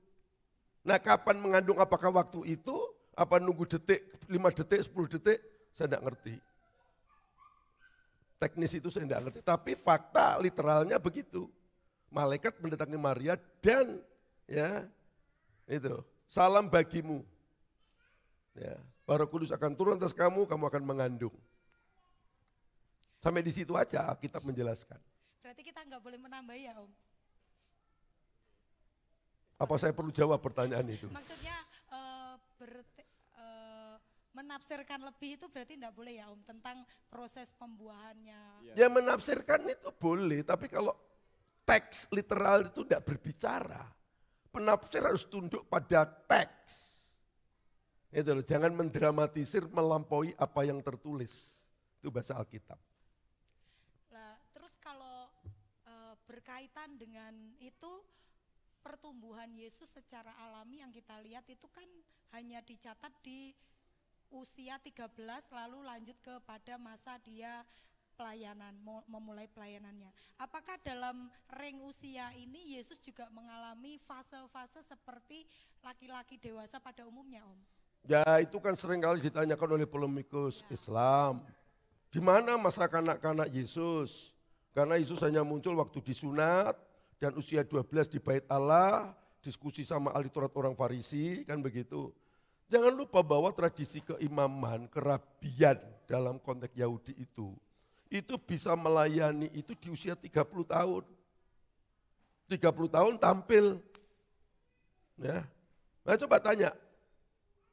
Nah kapan mengandung, apakah waktu itu, apa nunggu detik, 5 detik, 10 detik, saya tidak ngerti. Teknis itu saya tidak ngerti, tapi fakta literalnya begitu. Malaikat mendatangi Maria dan ya itu salam bagimu. Ya, Roh Kudus akan turun atas kamu, kamu akan mengandung. Sampai di situ aja Alkitab menjelaskan. Berarti kita nggak boleh menambah ya Om? Apa saya perlu jawab pertanyaan itu? Maksudnya menafsirkan lebih itu berarti enggak boleh ya Om, tentang proses pembuahannya. Ya menafsirkan itu boleh, tapi kalau teks literal itu tidak berbicara. Penafsir harus tunduk pada teks. Itu loh, jangan mendramatisir melampaui apa yang tertulis. Itu bahasa Alkitab. Lah, terus kalau berkaitan dengan itu pertumbuhan Yesus secara alami yang kita lihat itu kan hanya dicatat di usia 13 lalu lanjut kepada masa dia pelayanan, memulai pelayanannya. Apakah dalam ring usia ini Yesus juga mengalami fase-fase seperti laki-laki dewasa pada umumnya, Om? Ya itu kan seringkali ditanyakan oleh polemikus Islam. Di mana masa kanak-kanak Yesus? Karena Yesus hanya muncul waktu disunat dan usia 12 di bait Allah, diskusi sama ahli Taurat orang Farisi, kan begitu. Jangan lupa bahwa tradisi keimaman, kerabian dalam konteks Yahudi itu bisa melayani itu di usia 30 tahun. 30 tahun tampil. Ya. Nah coba tanya,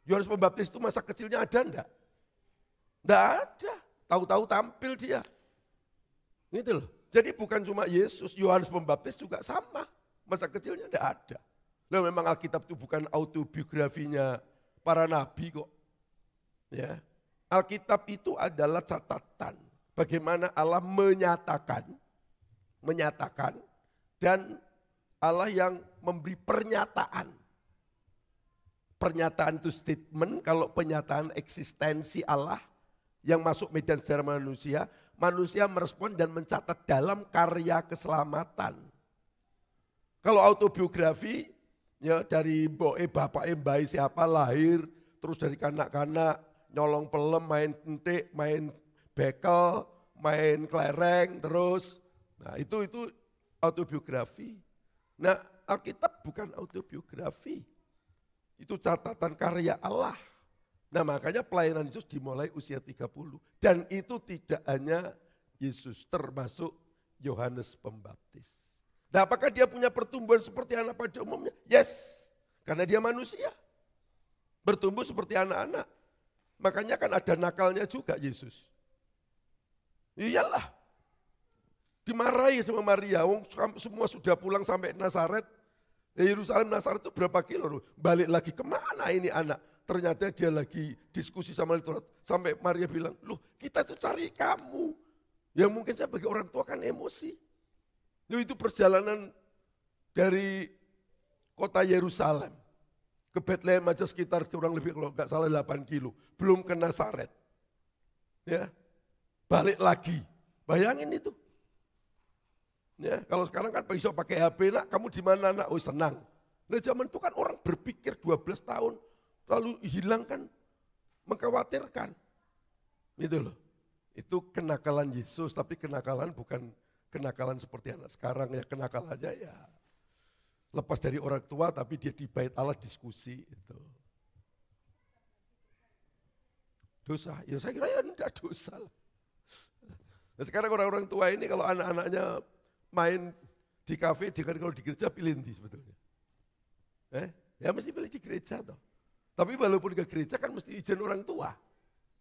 Yohanes Pembaptis itu masa kecilnya ada enggak? Enggak ada, tahu-tahu tampil dia. Gitu loh. Jadi bukan cuma Yesus, Yohanes Pembaptis juga sama. Masa kecilnya enggak ada. Loh memang Alkitab itu bukan autobiografinya para nabi kok. Ya. Alkitab itu adalah catatan bagaimana Allah menyatakan dan Allah yang memberi pernyataan. Pernyataan itu statement, kalau pernyataan eksistensi Allah yang masuk medan sejarah manusia, manusia merespon dan mencatat dalam karya keselamatan. Kalau autobiografi, ya dari bapak mbak siapa lahir, terus dari kanak-kanak, nyolong pelem, main entik, main bekel, main kelereng, terus. Nah itu autobiografi. Nah Alkitab bukan autobiografi. Itu catatan karya Allah. Nah makanya pelayanan Yesus dimulai usia 30. Dan itu tidak hanya Yesus, termasuk Yohanes Pembaptis. Nah apakah dia punya pertumbuhan seperti anak pada umumnya? Yes, karena dia manusia. Bertumbuh seperti anak-anak. Makanya kan ada nakalnya juga Yesus. Iyalah, dimarahi sama Maria, semua sudah pulang sampai Nazaret. Yerusalem Nazaret itu berapa kilo? Balik lagi kemana ini anak? Ternyata dia lagi diskusi sama Taurat. Sampai Maria bilang, loh kita tuh cari kamu. Ya mungkin saya bagi orang tua kan emosi. Itu perjalanan dari kota Yerusalem ke Bethlehem aja sekitar kurang lebih kalau nggak salah 8 kilo. Belum ke Nazaret. Ya, balik lagi. Bayangin itu. Ya, kalau sekarang kan bisa pakai HP, nak kamu di mana nak? Oh senang. Nah zaman itu kan orang berpikir 12 tahun, lalu hilang kan, mengkhawatirkan. Itu loh. Itu kenakalan Yesus, tapi kenakalan bukan kenakalan seperti anak sekarang ya. Kenakalannya ya lepas dari orang tua, tapi dia di bait Allah diskusi itu. Dosa, ya saya kira ya enggak dosa lah. Nah sekarang orang-orang tua ini kalau anak-anaknya main di kafe, kalau di gereja pilih nanti sebetulnya. Ya mesti pilih di gereja toh. Tapi walaupun ke gereja kan mesti izin orang tua.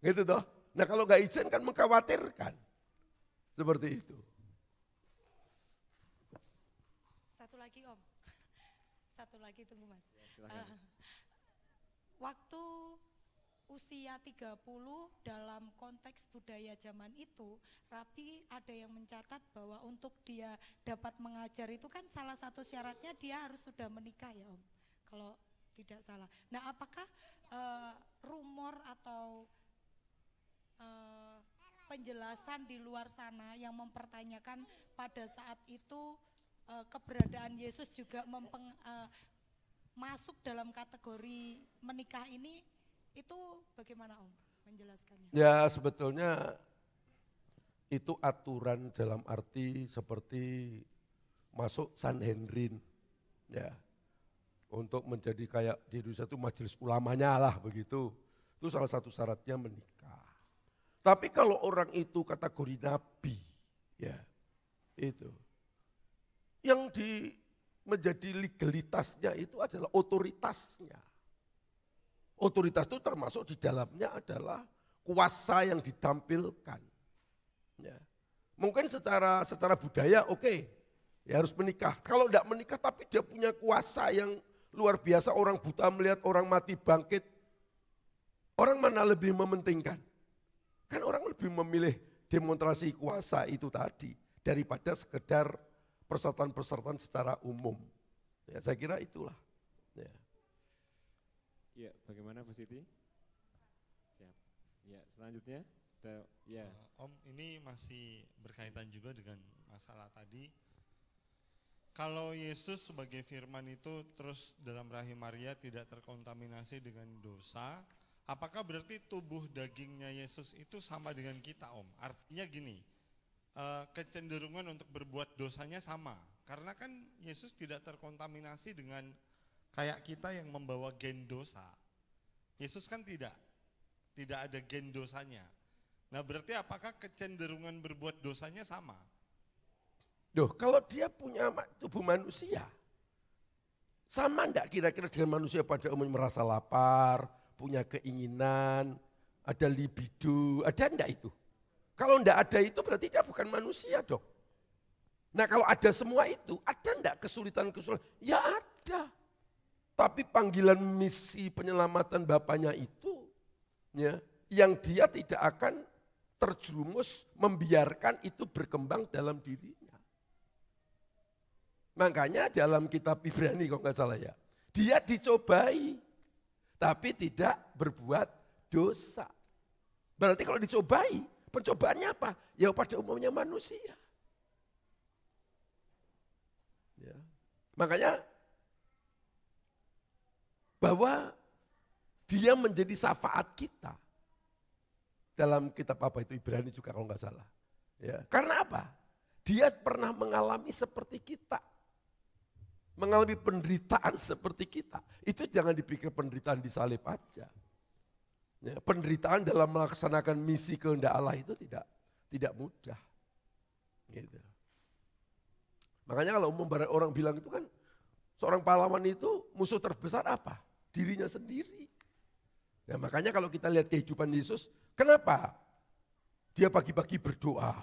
Gitu toh. Nah kalau nggak izin kan mengkhawatirkan. Seperti itu. Satu lagi Om. Satu lagi tunggu Mas. Silakan. Waktu usia 30 dalam konteks budaya zaman itu, Rabi ada yang mencatat bahwa untuk dia dapat mengajar itu kan salah satu syaratnya dia harus sudah menikah ya Om, kalau tidak salah. Nah apakah rumor atau penjelasan di luar sana yang mempertanyakan pada saat itu keberadaan Yesus juga masuk dalam kategori menikah ini, itu bagaimana Om menjelaskannya? Ya sebetulnya itu aturan dalam arti seperti masuk Sanhedrin ya. Untuk menjadi kayak di Indonesia itu majelis ulamanya lah begitu. Itu salah satu syaratnya menikah. Tapi kalau orang itu kategori nabi ya itu. Yang menjadi legalitasnya itu adalah otoritasnya. Otoritas itu termasuk di dalamnya adalah kuasa yang ditampilkan. Ya. Mungkin secara budaya oke, ya harus menikah. Kalau tidak menikah tapi dia punya kuasa yang luar biasa, orang buta melihat, orang mati bangkit. Orang mana lebih mementingkan? Kan orang lebih memilih demonstrasi kuasa itu tadi daripada sekedar perseratan-perseratan secara umum. Ya, saya kira itulah. Ya. Ya, bagaimana Bu Siti? Siap. Ya, selanjutnya ya. Om, ini masih berkaitan juga dengan masalah tadi. Kalau Yesus sebagai firman itu terus dalam rahim Maria tidak terkontaminasi dengan dosa, apakah berarti tubuh dagingnya Yesus itu sama dengan kita, Om? Artinya gini, kecenderungan untuk berbuat dosanya sama. Karena kan Yesus tidak terkontaminasi dengan kayak kita yang membawa gen dosa. Yesus kan tidak ada gen dosanya. Nah, berarti apakah kecenderungan berbuat dosanya sama? Duh, kalau dia punya tubuh manusia, sama enggak kira-kira dengan manusia pada umumnya merasa lapar, punya keinginan, ada libido, ada enggak itu? Kalau enggak ada itu berarti dia bukan manusia dong. Nah kalau ada semua itu, ada enggak kesulitan-kesulitan? Ya ada. Tapi panggilan misi penyelamatan Bapaknya itu, ya, yang dia tidak akan terjerumus membiarkan itu berkembang dalam dirinya. Makanya dalam kitab Ibrani kalau nggak salah ya, dia dicobai, tapi tidak berbuat dosa. Berarti kalau dicobai, pencobaannya apa? Ya pada umumnya manusia. Ya. Makanya bahwa dia menjadi syafaat kita. Dalam kitab apa itu, Ibrani juga kalau nggak salah. Ya. Karena apa? Dia pernah mengalami seperti kita. Mengalami penderitaan seperti kita. Itu jangan dipikir penderitaan di salib aja. Ya, penderitaan dalam melaksanakan misi kehendak Allah itu tidak mudah. Gitu. Makanya kalau orang bilang itu kan, seorang pahlawan itu musuh terbesar apa? Dirinya sendiri. Nah, makanya kalau kita lihat kehidupan Yesus, kenapa? Dia pagi-pagi berdoa,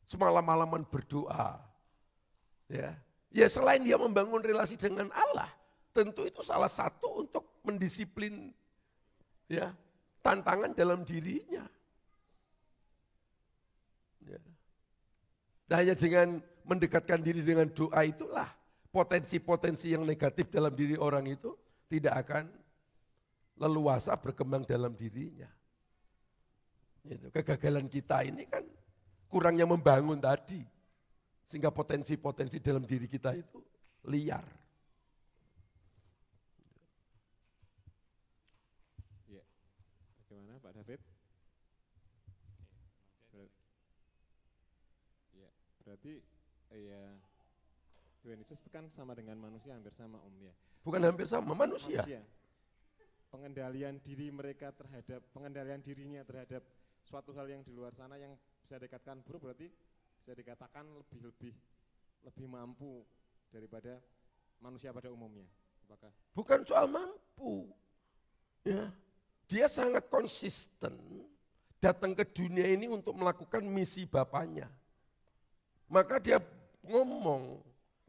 semalam-malaman berdoa. Ya selain dia membangun relasi dengan Allah, tentu itu salah satu untuk mendisiplin ya tantangan dalam dirinya. Ya. Nah, hanya dengan mendekatkan diri dengan doa itulah potensi-potensi yang negatif dalam diri orang itu tidak akan leluasa berkembang dalam dirinya. Itu kegagalan kita ini kan kurangnya membangun tadi, sehingga potensi-potensi dalam diri kita itu liar. Ya, bagaimana Pak David? Ya, berarti ya Tuhan Yesus kan sama dengan manusia, hampir sama Om ya. Bukan hampir sama, manusia. Pengendalian dirinya terhadap suatu hal yang di luar sana yang bisa dikatakan buruk, berarti bisa dikatakan lebih mampu daripada manusia pada umumnya. Apakah? Bukan soal mampu. Ya. Dia sangat konsisten datang ke dunia ini untuk melakukan misi Bapaknya. Maka dia ngomong,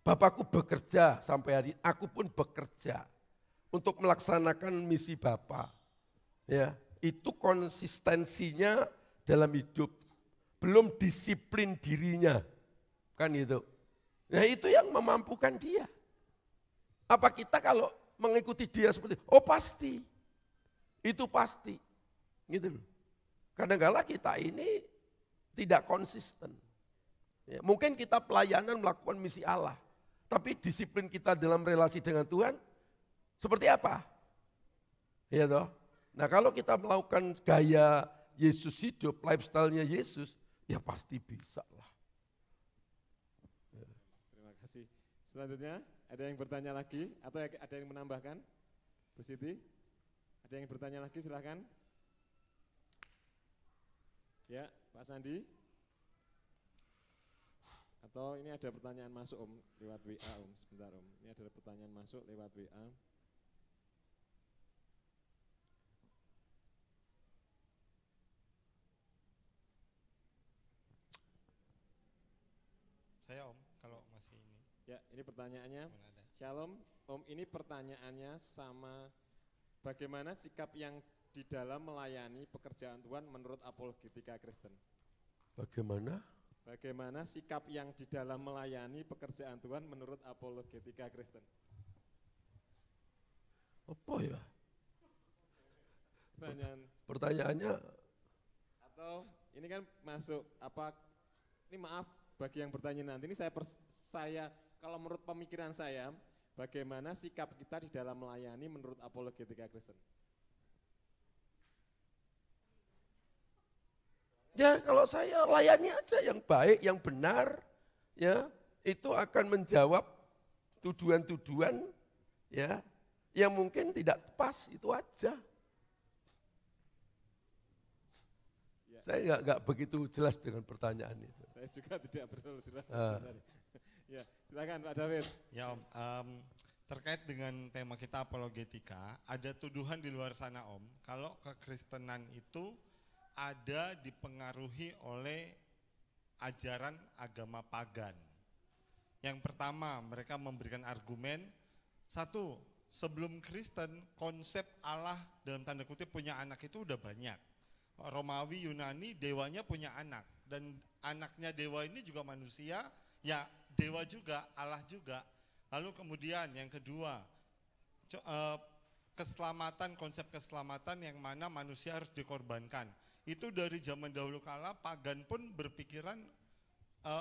Bapakku bekerja sampai hari ini, aku pun bekerja untuk melaksanakan misi Bapa. Ya, itu konsistensinya dalam hidup. Belum disiplin dirinya. Kan itu. Nah, itu yang memampukan dia. Apa kita kalau mengikuti dia seperti itu? Oh pasti. Itu pasti. Gitu loh. Kadang-kadang kita ini tidak konsisten. Ya, mungkin kita pelayanan melakukan misi Allah. Tapi disiplin kita dalam relasi dengan Tuhan seperti apa? Ya toh. Nah kalau kita melakukan gaya Yesus hidup, lifestyle-nya Yesus, ya pasti bisa lah. Terima kasih. Selanjutnya ada yang bertanya lagi atau ada yang menambahkan? Bu Siti, ada yang bertanya lagi silahkan. Ya, Pak Sandi. Atau ini ada pertanyaan masuk Om lewat WA Om, sebentar Om. Ini ada pertanyaan masuk lewat WA. Ya, ini pertanyaannya. Shalom, Om, ini pertanyaannya sama bagaimana sikap yang di dalam melayani pekerjaan Tuhan menurut apologetika Kristen? Bagaimana? Bagaimana sikap yang di dalam melayani pekerjaan Tuhan menurut apologetika Kristen? Apa ya? Pertanyaannya, atau ini kan masuk apa? Ini maaf bagi yang bertanya nanti. Ini saya kalau menurut pemikiran saya, bagaimana sikap kita di dalam melayani menurut apologetika Kristen? Ya kalau saya layani aja yang baik, yang benar, ya itu akan menjawab tuduhan-tuduhan, ya yang mungkin tidak pas, itu aja. Ya. Saya nggak begitu jelas dengan pertanyaan itu. Saya juga tidak betul jelas. Ya, silakan Pak David. Ya Om, terkait dengan tema kita apologetika, ada tuduhan di luar sana Om, kalau kekristenan itu ada dipengaruhi oleh ajaran agama pagan. Yang pertama, mereka memberikan argumen, satu, sebelum Kristen konsep Allah dalam tanda kutip punya anak itu udah banyak. Romawi, Yunani, dewanya punya anak, dan anaknya dewa ini juga manusia, ya dewa juga, Allah juga. Lalu kemudian yang kedua, keselamatan, konsep keselamatan yang mana manusia harus dikorbankan. Itu dari zaman dahulu kala pagan pun berpikiran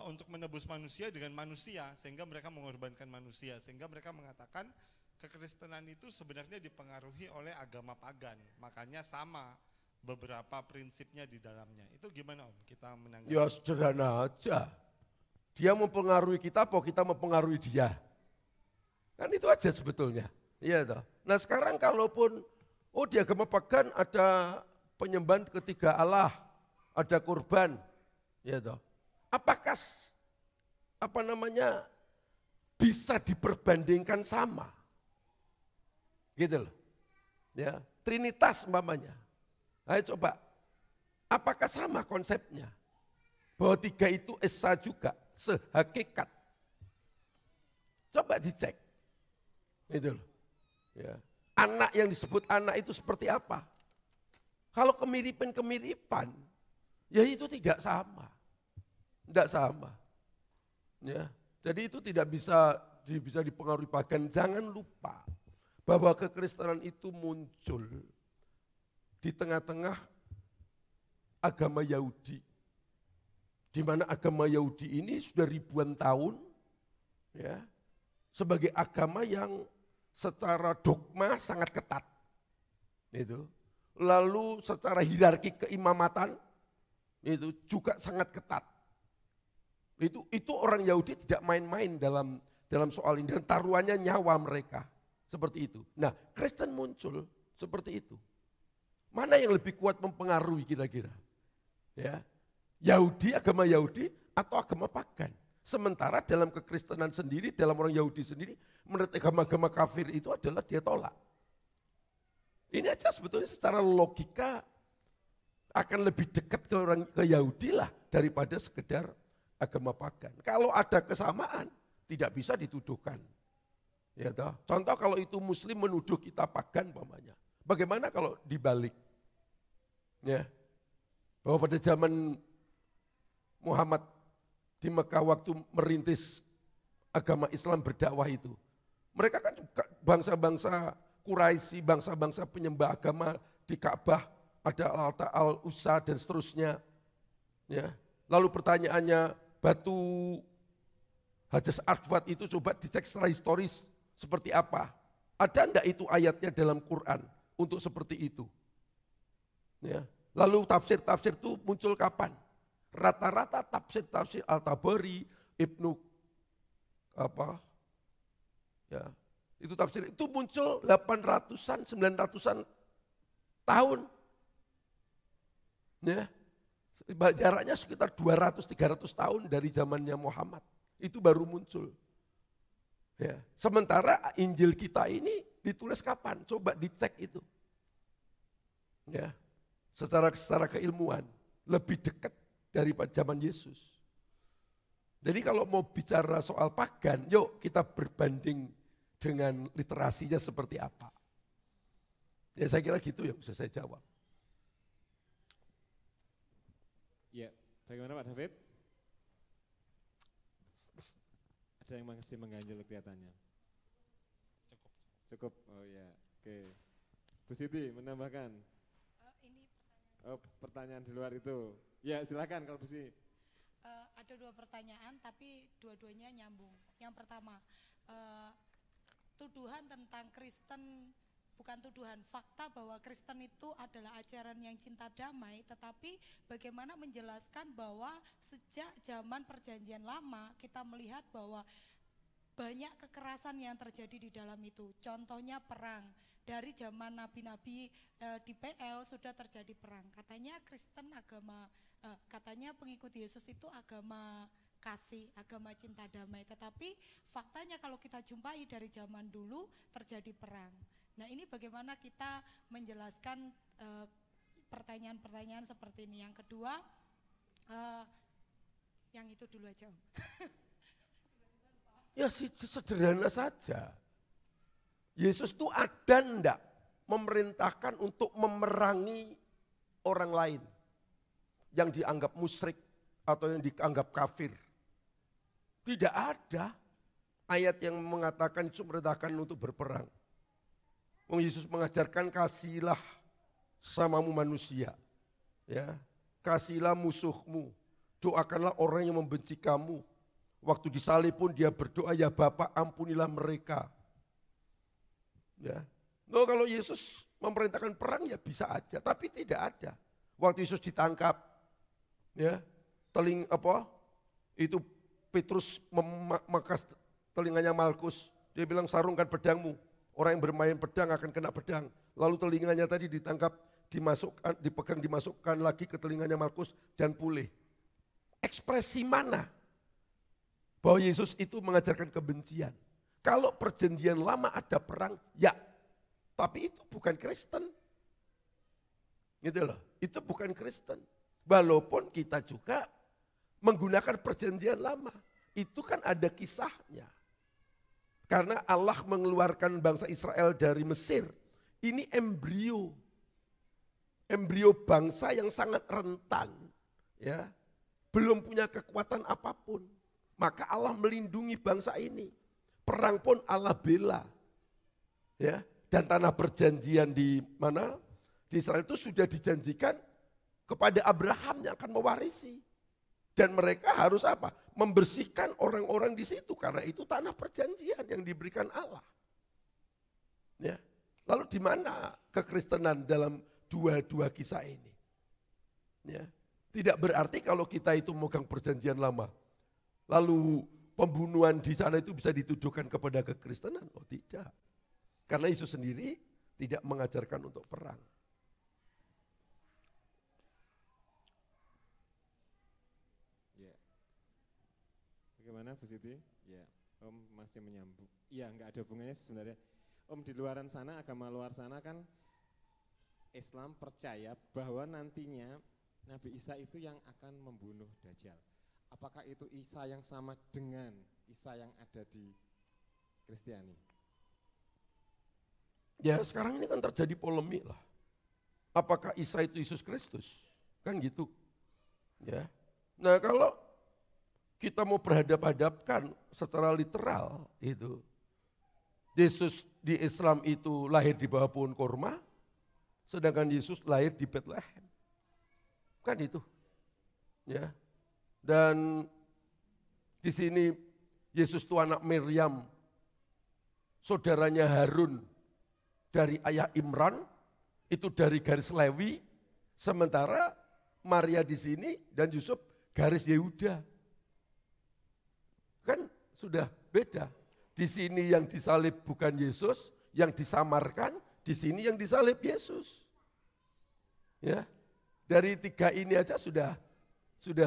untuk menebus manusia dengan manusia, sehingga mereka mengorbankan manusia, sehingga mereka mengatakan kekristenan itu sebenarnya dipengaruhi oleh agama pagan, makanya sama beberapa prinsipnya di dalamnya. Itu gimana Om? Kita menanggapi? Ya sederhana aja. Dia mempengaruhi kita, apa kita mempengaruhi dia? Kan itu aja sebetulnya. Iya toh. Nah sekarang kalaupun di agama pagan ada penyembahan ketiga Allah, ada kurban, ya toh. Apakah bisa diperbandingkan sama? Gitu loh. Ya, Trinitas umpamanya. Ayo coba, apakah sama konsepnya? Bahwa tiga itu esa juga, sehakikat. Coba dicek. Itu loh. Ya. Anak yang disebut anak itu seperti apa? Kalau kemiripan-kemiripan, ya itu tidak sama. Tidak sama. Ya. Jadi itu tidak bisa dipengaruhi pagan. Jangan lupa bahwa kekristenan itu muncul di tengah-tengah agama Yahudi. Di mana agama Yahudi ini sudah ribuan tahun ya, sebagai agama yang secara dogma sangat ketat. Itu. Lalu secara hierarki keimamatan itu juga sangat ketat. Itu orang Yahudi tidak main-main dalam soal ini, dan taruhannya nyawa mereka seperti itu. Nah, Kristen muncul seperti itu. Mana yang lebih kuat mempengaruhi kira-kira? Ya, Yahudi, agama Yahudi atau agama pagan? Sementara dalam kekristenan sendiri, dalam orang Yahudi sendiri, menurut agama-agama kafir itu adalah dia tolak. Ini aja sebetulnya secara logika akan lebih dekat ke Yahudi lah daripada sekedar agama pagan. Kalau ada kesamaan, tidak bisa dituduhkan. Ya toh. Contoh kalau itu Muslim menuduh kita pagan umpamanya. Bagaimana kalau dibalik? Ya. Bahwa pada zaman Muhammad di Mekah waktu merintis agama Islam berdakwah itu, mereka kan bangsa-bangsa Quraisy, bangsa-bangsa penyembah agama di Ka'bah, ada Al-Uzza dan seterusnya. Ya. Lalu pertanyaannya, batu Hajar Aswad itu coba dicek secara historis seperti apa? Ada enggak itu ayatnya dalam Quran untuk seperti itu? Ya. Lalu tafsir-tafsir itu muncul kapan? Rata-rata tafsir-tafsir Al-Tabari, Ibnu itu tafsir itu muncul 800-an, 900-an tahun. Ya. Jaraknya sekitar 200-300 tahun dari zamannya Muhammad. Itu baru muncul. Ya. Sementara Injil kita ini ditulis kapan? Coba dicek itu. Ya. Secara keilmuan lebih dekat daripada zaman Yesus. Jadi kalau mau bicara soal pagan, yuk kita berbanding dengan literasinya seperti apa. Ya saya kira gitu yang bisa saya jawab. Ya, bagaimana Pak David? Ada yang masih mengganjal kelihatannya. Cukup. Oh ya, oke. Bu Siti menambahkan. Ini Pertanyaan di luar itu. Ya silakan kalau Bu Siti. ada 2 pertanyaan tapi dua-duanya nyambung. Yang pertama, tuduhan tentang Kristen, bukan tuduhan, fakta bahwa Kristen itu adalah ajaran yang cinta damai, tetapi bagaimana menjelaskan bahwa sejak zaman perjanjian lama kita melihat bahwa banyak kekerasan yang terjadi di dalam itu. Contohnya perang. Dari zaman nabi-nabi di PL sudah terjadi perang. Katanya Kristen katanya pengikut Yesus itu agama kasih, agama cinta damai. Tetapi faktanya kalau kita jumpai dari zaman dulu terjadi perang. Nah ini bagaimana kita menjelaskan pertanyaan-pertanyaan seperti ini. Yang kedua, yang itu dulu aja Om. Ya sederhana saja. Yesus itu ada enggak memerintahkan untuk memerangi orang lain yang dianggap musyrik atau yang dianggap kafir. Tidak ada ayat yang mengatakan itu memerintahkan untuk berperang. Yesus mengajarkan kasihlah samamu manusia. Ya, kasihlah musuhmu. Doakanlah orang yang membenci kamu. Waktu disalib pun dia berdoa, ya Bapa ampunilah mereka. Ya. No, kalau Yesus memerintahkan perang ya bisa aja, tapi tidak ada. Waktu Yesus ditangkap, ya, itu Petrus memakas telinganya Malkus. Dia bilang sarungkan pedangmu. Orang yang bermain pedang akan kena pedang. Lalu telinganya tadi ditangkap, dimasukkan lagi ke telinganya Malkus dan pulih. Ekspresi mana bahwa Yesus itu mengajarkan kebencian? Kalau perjanjian lama ada perang, ya. Tapi itu bukan Kristen. Gitu loh, itu bukan Kristen. Walaupun kita juga menggunakan perjanjian lama. Itu kan ada kisahnya. Karena Allah mengeluarkan bangsa Israel dari Mesir. Ini embrio. Embrio bangsa yang sangat rentan. Ya, belum punya kekuatan apapun. Maka Allah melindungi bangsa ini. Perang pun Allah bela. Ya, dan tanah perjanjian di mana? Di Israel itu sudah dijanjikan kepada Abraham yang akan mewarisi. Dan mereka harus apa? Membersihkan orang-orang di situ karena itu tanah perjanjian yang diberikan Allah. Ya. Lalu di mana kekristenan dalam dua kisah ini? Ya. Tidak berarti kalau kita itu memegang perjanjian lama. Lalu pembunuhan di sana itu bisa dituduhkan kepada kekristenan? Oh tidak. Karena Yesus sendiri tidak mengajarkan untuk perang. Ya. Bagaimana Bu Siti? Ya, Om masih menyambung. Iya, enggak ada hubungannya sebenarnya. Om di luaran sana, agama luar sana kan Islam percaya bahwa nantinya Nabi Isa itu yang akan membunuh Dajjal. Apakah itu Isa yang sama dengan Isa yang ada di Kristiani? Ya sekarang ini kan terjadi polemik lah. Apakah Isa itu Yesus Kristus? Kan gitu. Ya. Nah kalau kita mau berhadap-hadapkan secara literal itu, Yesus di Islam itu lahir di bawah pohon korma, sedangkan Yesus lahir di Bethlehem. Kan itu. Ya. Dan di sini Yesus itu anak Miriam, saudaranya Harun dari ayah Imran, itu dari garis Lewi, sementara Maria di sini dan Yusuf garis Yehuda. Kan sudah beda. Di sini yang disalib bukan Yesus, yang disamarkan, di sini yang disalib Yesus. Ya. Dari 3 ini aja sudah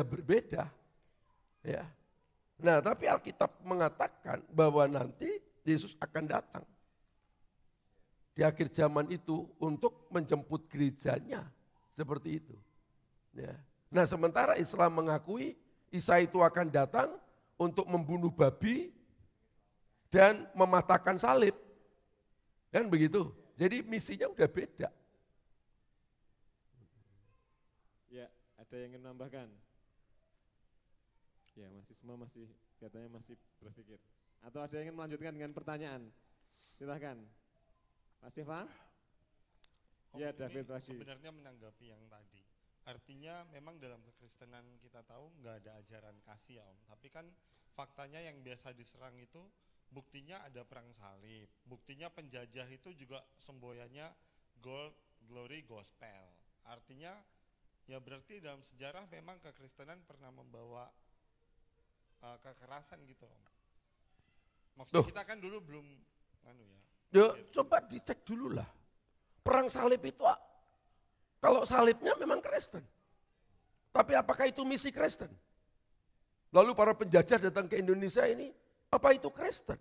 berbeda. Ya. Nah, tapi Alkitab mengatakan bahwa nanti Yesus akan datang di akhir zaman itu untuk menjemput gerejanya, seperti itu. Ya. Nah, sementara Islam mengakui Isa itu akan datang untuk membunuh babi dan mematahkan salib. Kan begitu. Jadi misinya udah beda. Ya, ada yang ingin menambahkan? Ya, semua masih katanya masih berpikir. Atau ada yang ingin melanjutkan dengan pertanyaan? Silahkan. Pak Siva? Ya, David lagi. Sebenarnya menanggapi yang tadi. Artinya memang dalam kekristenan kita tahu nggak ada ajaran kasih ya Om. Tapi kan faktanya yang biasa diserang itu buktinya ada perang salib. Buktinya penjajah itu juga semboyannya gold, glory, gospel. Artinya ya berarti dalam sejarah memang kekristenan pernah membawa kekerasan gitu Om. Maksudnya kita kan dulu belum Coba dicek dulu lah. Perang salib itu, kalau salibnya memang Kristen. Tapi apakah itu misi Kristen? Lalu para penjajah datang ke Indonesia ini, apa itu Kristen?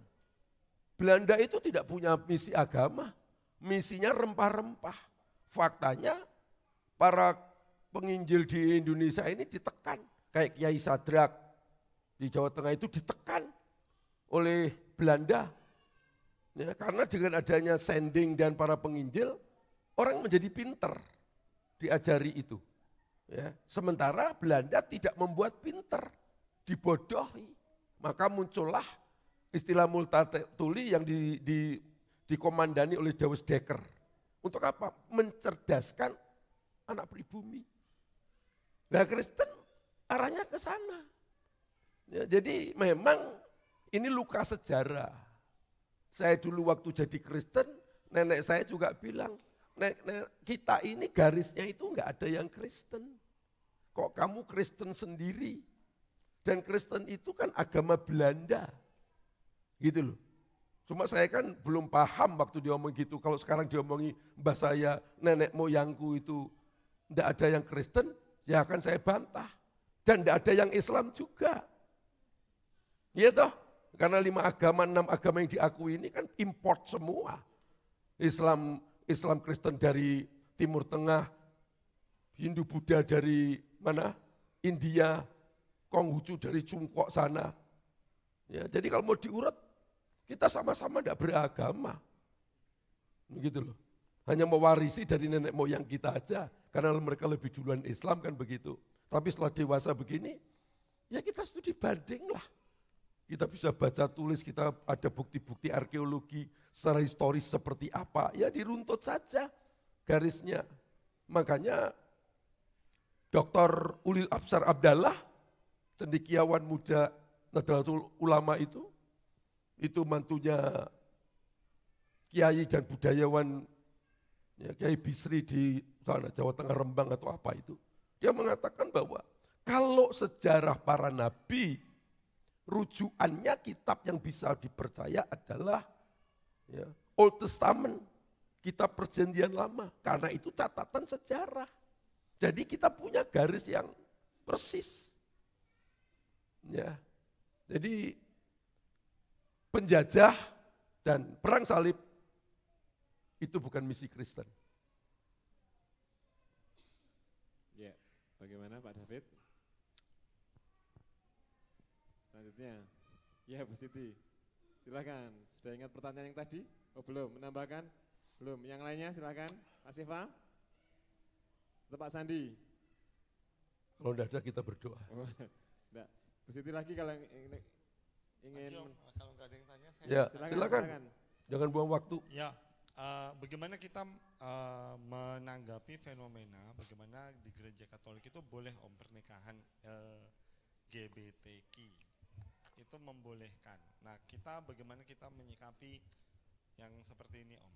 Belanda itu tidak punya misi agama, misinya rempah-rempah. Faktanya para penginjil di Indonesia ini ditekan. Kayak Kiai Sadrak di Jawa Tengah itu ditekan oleh Belanda. Ya, karena dengan adanya sending dan para penginjil, orang menjadi pinter diajari itu. Ya, sementara Belanda tidak membuat pinter, dibodohi. Maka muncullah istilah Multatuli yang dikomandani oleh Douwes Dekker. Untuk apa? Mencerdaskan anak pribumi. Nah Kristen arahnya ke sana. Ya, jadi memang ini luka sejarah. Saya dulu waktu jadi Kristen, nenek saya juga bilang, kita ini garisnya itu enggak ada yang Kristen. Kok kamu Kristen sendiri? Dan Kristen itu kan agama Belanda. Gitu loh. Cuma saya kan belum paham waktu dia ngomong gitu. Kalau sekarang diomongi mbah saya, nenek moyangku itu enggak ada yang Kristen, ya akan saya bantah. Dan enggak ada yang Islam juga. Iya toh? Karena 5 agama, 6 agama yang diakui ini kan import semua. Islam Kristen dari Timur Tengah, Hindu Buddha dari mana? India, Konghucu dari Cungkok sana. Ya, jadi kalau mau diurut, kita sama-sama tidak beragama. Begitu loh. Hanya mewarisi dari nenek moyang kita aja, karena mereka lebih duluan Islam kan begitu. Tapi setelah dewasa begini, ya kita studi banding lah. Kita bisa baca tulis, kita ada bukti-bukti arkeologi secara historis seperti apa, ya diruntut saja garisnya. Makanya Dr. Ulil Absar Abdallah, cendekiawan muda Nahdlatul Ulama itu mantunya kiai dan budayawan ya, Kiai Bisri di sana Jawa Tengah Rembang atau apa itu. Dia mengatakan bahwa kalau sejarah para nabi, rujukannya kitab yang bisa dipercaya adalah ya, Old Testament, kitab perjanjian lama. Karena itu catatan sejarah. Jadi kita punya garis yang persis. Ya. Jadi penjajah dan perang salib itu bukan misi Kristen. Ya, bagaimana Pak David? Selanjutnya, ya Bu Siti, silakan. Sudah ingat pertanyaan yang tadi? Oh belum, menambahkan? Belum, yang lainnya silakan. Pak Siva? Atau Pak Sandi? Kalau tidak ada kita berdoa. Oh, enggak. Bu Siti lagi kalau ingin. Kalau nggak ada yang tanya, saya Ya, silakan. Jangan buang waktu. Ya, bagaimana kita menanggapi fenomena, bagaimana di gereja Katolik itu boleh Om pernikahan LGBTQ itu membolehkan. Nah, bagaimana kita menyikapi yang seperti ini, Om?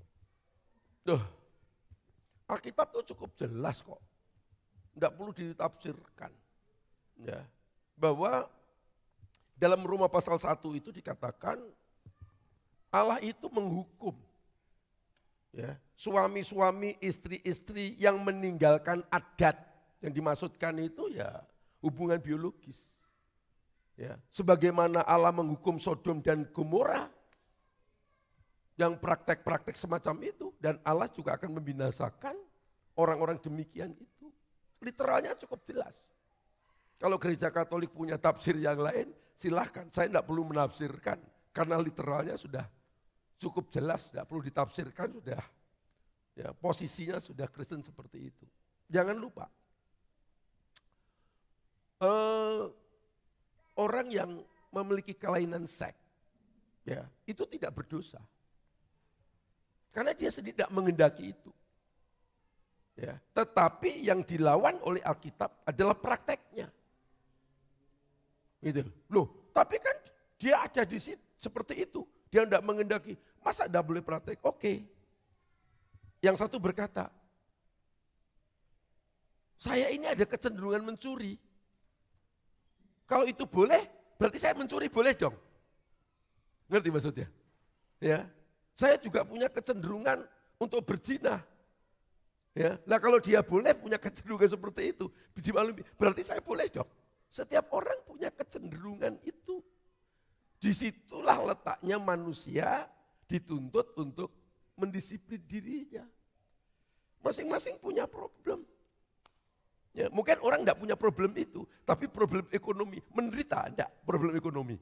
Alkitab itu cukup jelas kok. Tidak perlu ditafsirkan. Ya, bahwa dalam Roma pasal 1 itu dikatakan Allah itu menghukum ya, suami-suami, istri-istri yang meninggalkan adat. Yang dimaksudkan itu ya hubungan biologis. Ya, sebagaimana Allah menghukum Sodom dan Gomora yang praktek-praktek semacam itu, dan Allah juga akan membinasakan orang-orang demikian itu. Literalnya cukup jelas. Kalau gereja Katolik punya tafsir yang lain, silahkan, saya tidak perlu menafsirkan, karena literalnya sudah cukup jelas, tidak perlu ditafsirkan, sudah ya, posisinya sudah Kristen seperti itu. Jangan lupa, orang yang memiliki kelainan seks, ya, itu tidak berdosa. Karena dia sendiri tidak menghendaki itu. Ya, tetapi yang dilawan oleh Alkitab adalah prakteknya. Gitu. Loh, tapi kan dia ada di situ seperti itu. Dia tidak menghendaki. Masa tidak boleh praktek? Oke. Yang satu berkata, saya ini ada kecenderungan mencuri. Kalau itu boleh, berarti saya mencuri boleh dong. Ngerti maksudnya? Ya, saya juga punya kecenderungan untuk berzina. Ya, nah kalau dia boleh punya kecenderungan seperti itu, berarti saya boleh dong. Setiap orang punya kecenderungan itu. Disitulah letaknya manusia dituntut untuk mendisiplin dirinya. Masing-masing punya problem. Ya, mungkin orang tidak punya problem itu, tapi problem ekonomi. Menderita, enggak problem ekonomi.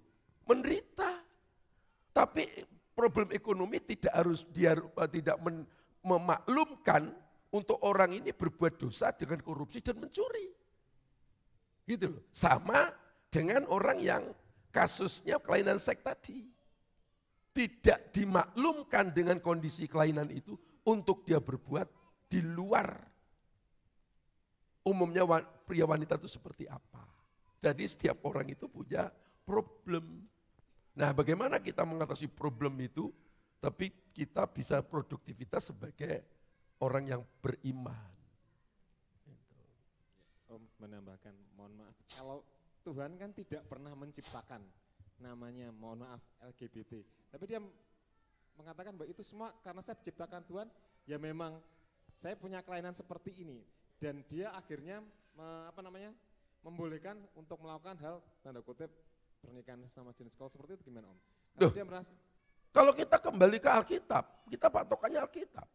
Menderita. Tapi problem ekonomi tidak harus dia tidak memaklumkan untuk orang ini berbuat dosa dengan korupsi dan mencuri. Gitu loh. Sama dengan orang yang kasusnya kelainan seks tadi. Tidak dimaklumkan dengan kondisi kelainan itu untuk dia berbuat di luar. Umumnya pria wanita itu seperti apa. Jadi setiap orang itu punya problem. Nah, bagaimana kita mengatasi problem itu, tapi kita bisa produktivitas sebagai orang yang beriman. Om menambahkan, mohon maaf, kalau Tuhan kan tidak pernah menciptakan namanya, mohon maaf, LGBT. Tapi dia mengatakan bahwa itu semua karena saya diciptakan Tuhan, ya memang saya punya kelainan seperti ini. Dan dia akhirnya membolehkan untuk melakukan hal, tanda kutip, pernikahan sesama jenis. Kalau seperti itu gimana Om? Kalau dia merasa, kalau kita kembali ke Alkitab, kita patokannya Alkitab.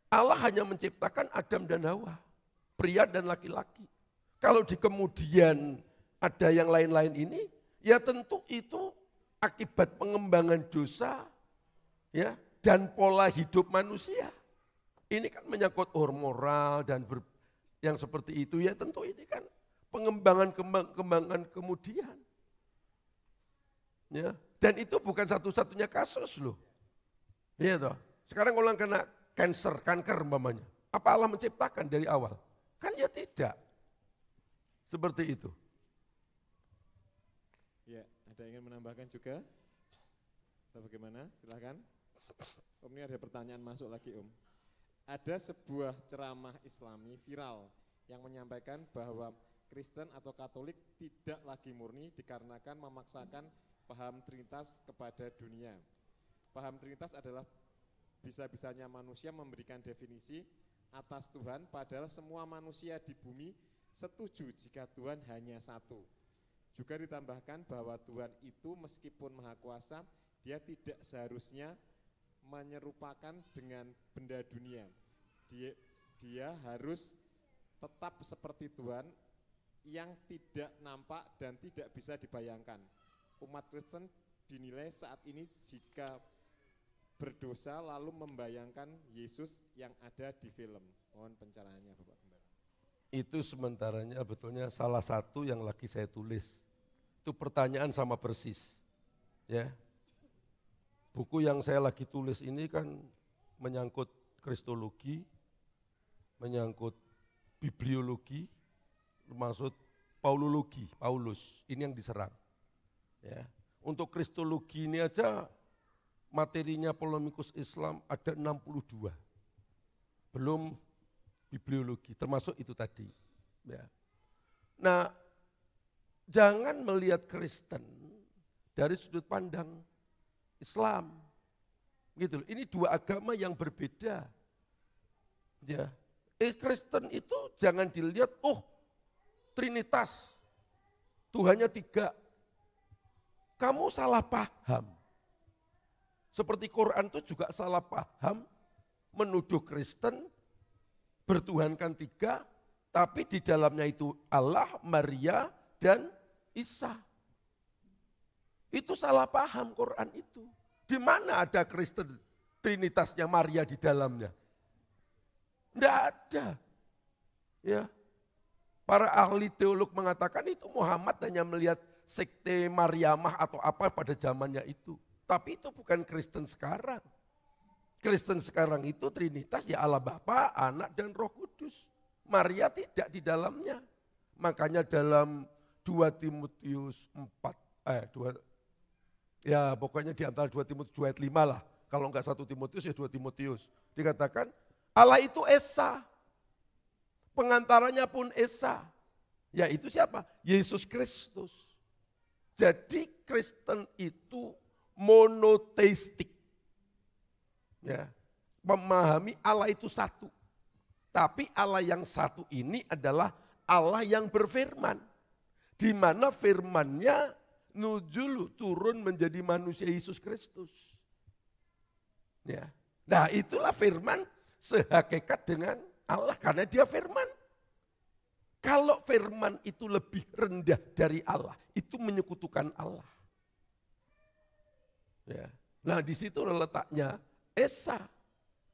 Allah hanya menciptakan Adam dan Hawa, pria dan laki-laki. Kalau di kemudian ada yang lain-lain ini, ya tentu itu akibat pengembangan dosa, ya, dan pola hidup manusia. Ini kan menyangkut moral dan yang seperti itu, ya tentu ini kan pengembangan kemudian. Ya, dan itu bukan satu-satunya kasus loh. Iya toh. Sekarang orang kena kanker umpamanya. Apa Allah menciptakan dari awal? Kan ya tidak. Seperti itu. ya, ada yang ingin menambahkan juga? Atau bagaimana? Silakan. Om, ini ada pertanyaan masuk lagi Om. Ada sebuah ceramah Islami viral yang menyampaikan bahwa Kristen atau Katolik tidak lagi murni dikarenakan memaksakan paham Trinitas kepada dunia. Paham Trinitas adalah bisa-bisanya manusia memberikan definisi atas Tuhan, padahal semua manusia di bumi setuju jika Tuhan hanya satu. Juga ditambahkan bahwa Tuhan itu meskipun maha kuasa, dia tidak seharusnya menyerupakan dengan benda dunia. Dia harus tetap seperti Tuhan yang tidak nampak dan tidak bisa dibayangkan. Umat Kristen dinilai saat ini jika berdosa lalu membayangkan Yesus yang ada di film. Mohon pencerahannya Bapak Gembala. Itu sementaranya betulnya salah satu yang lagi saya tulis. Itu pertanyaan sama persis. Ya. Buku yang saya lagi tulis ini kan menyangkut kristologi, menyangkut bibliologi, termasuk paulologi, Paulus. Ini yang diserang. Ya. Untuk kristologi ini aja materinya polemikus Islam ada 62. Belum bibliologi, termasuk itu tadi. Ya. Nah, jangan melihat Kristen dari sudut pandang Islam. Gitu. Ini dua agama yang berbeda. Ya. Kristen itu jangan dilihat, oh Trinitas, Tuhannya 3. Kamu salah paham. Seperti Quran itu juga salah paham, menuduh Kristen bertuhankan 3, tapi di dalamnya itu Allah, Maria, dan Isa. Itu salah paham Quran itu. Di mana ada Kristen Trinitasnya Maria di dalamnya? Tidak ada. Ya. Para ahli teolog mengatakan itu Muhammad hanya melihat sekte Mariamah atau apa pada zamannya itu. Tapi itu bukan Kristen sekarang. Kristen sekarang itu Trinitas ya Allah Bapa, Anak dan Roh Kudus. Maria tidak di dalamnya. Makanya dalam 2 Timotius 4, ya pokoknya di antara 2 Timotius 2 ayat 5 lah. Kalau enggak 1 Timotius ya 2 Timotius. Dikatakan Allah itu Esa. Pengantaranya pun Esa. Yaitu siapa? Yesus Kristus. Jadi Kristen itu monoteistik. Ya, memahami Allah itu satu. Tapi Allah yang satu ini adalah Allah yang berfirman. Di mana firmannya nuzul turun menjadi manusia Yesus Kristus. Ya. Nah itulah firman sehakikat dengan Allah karena dia firman. Kalau firman itu lebih rendah dari Allah, itu menyekutukan Allah. Ya. Nah di situ letaknya Esa.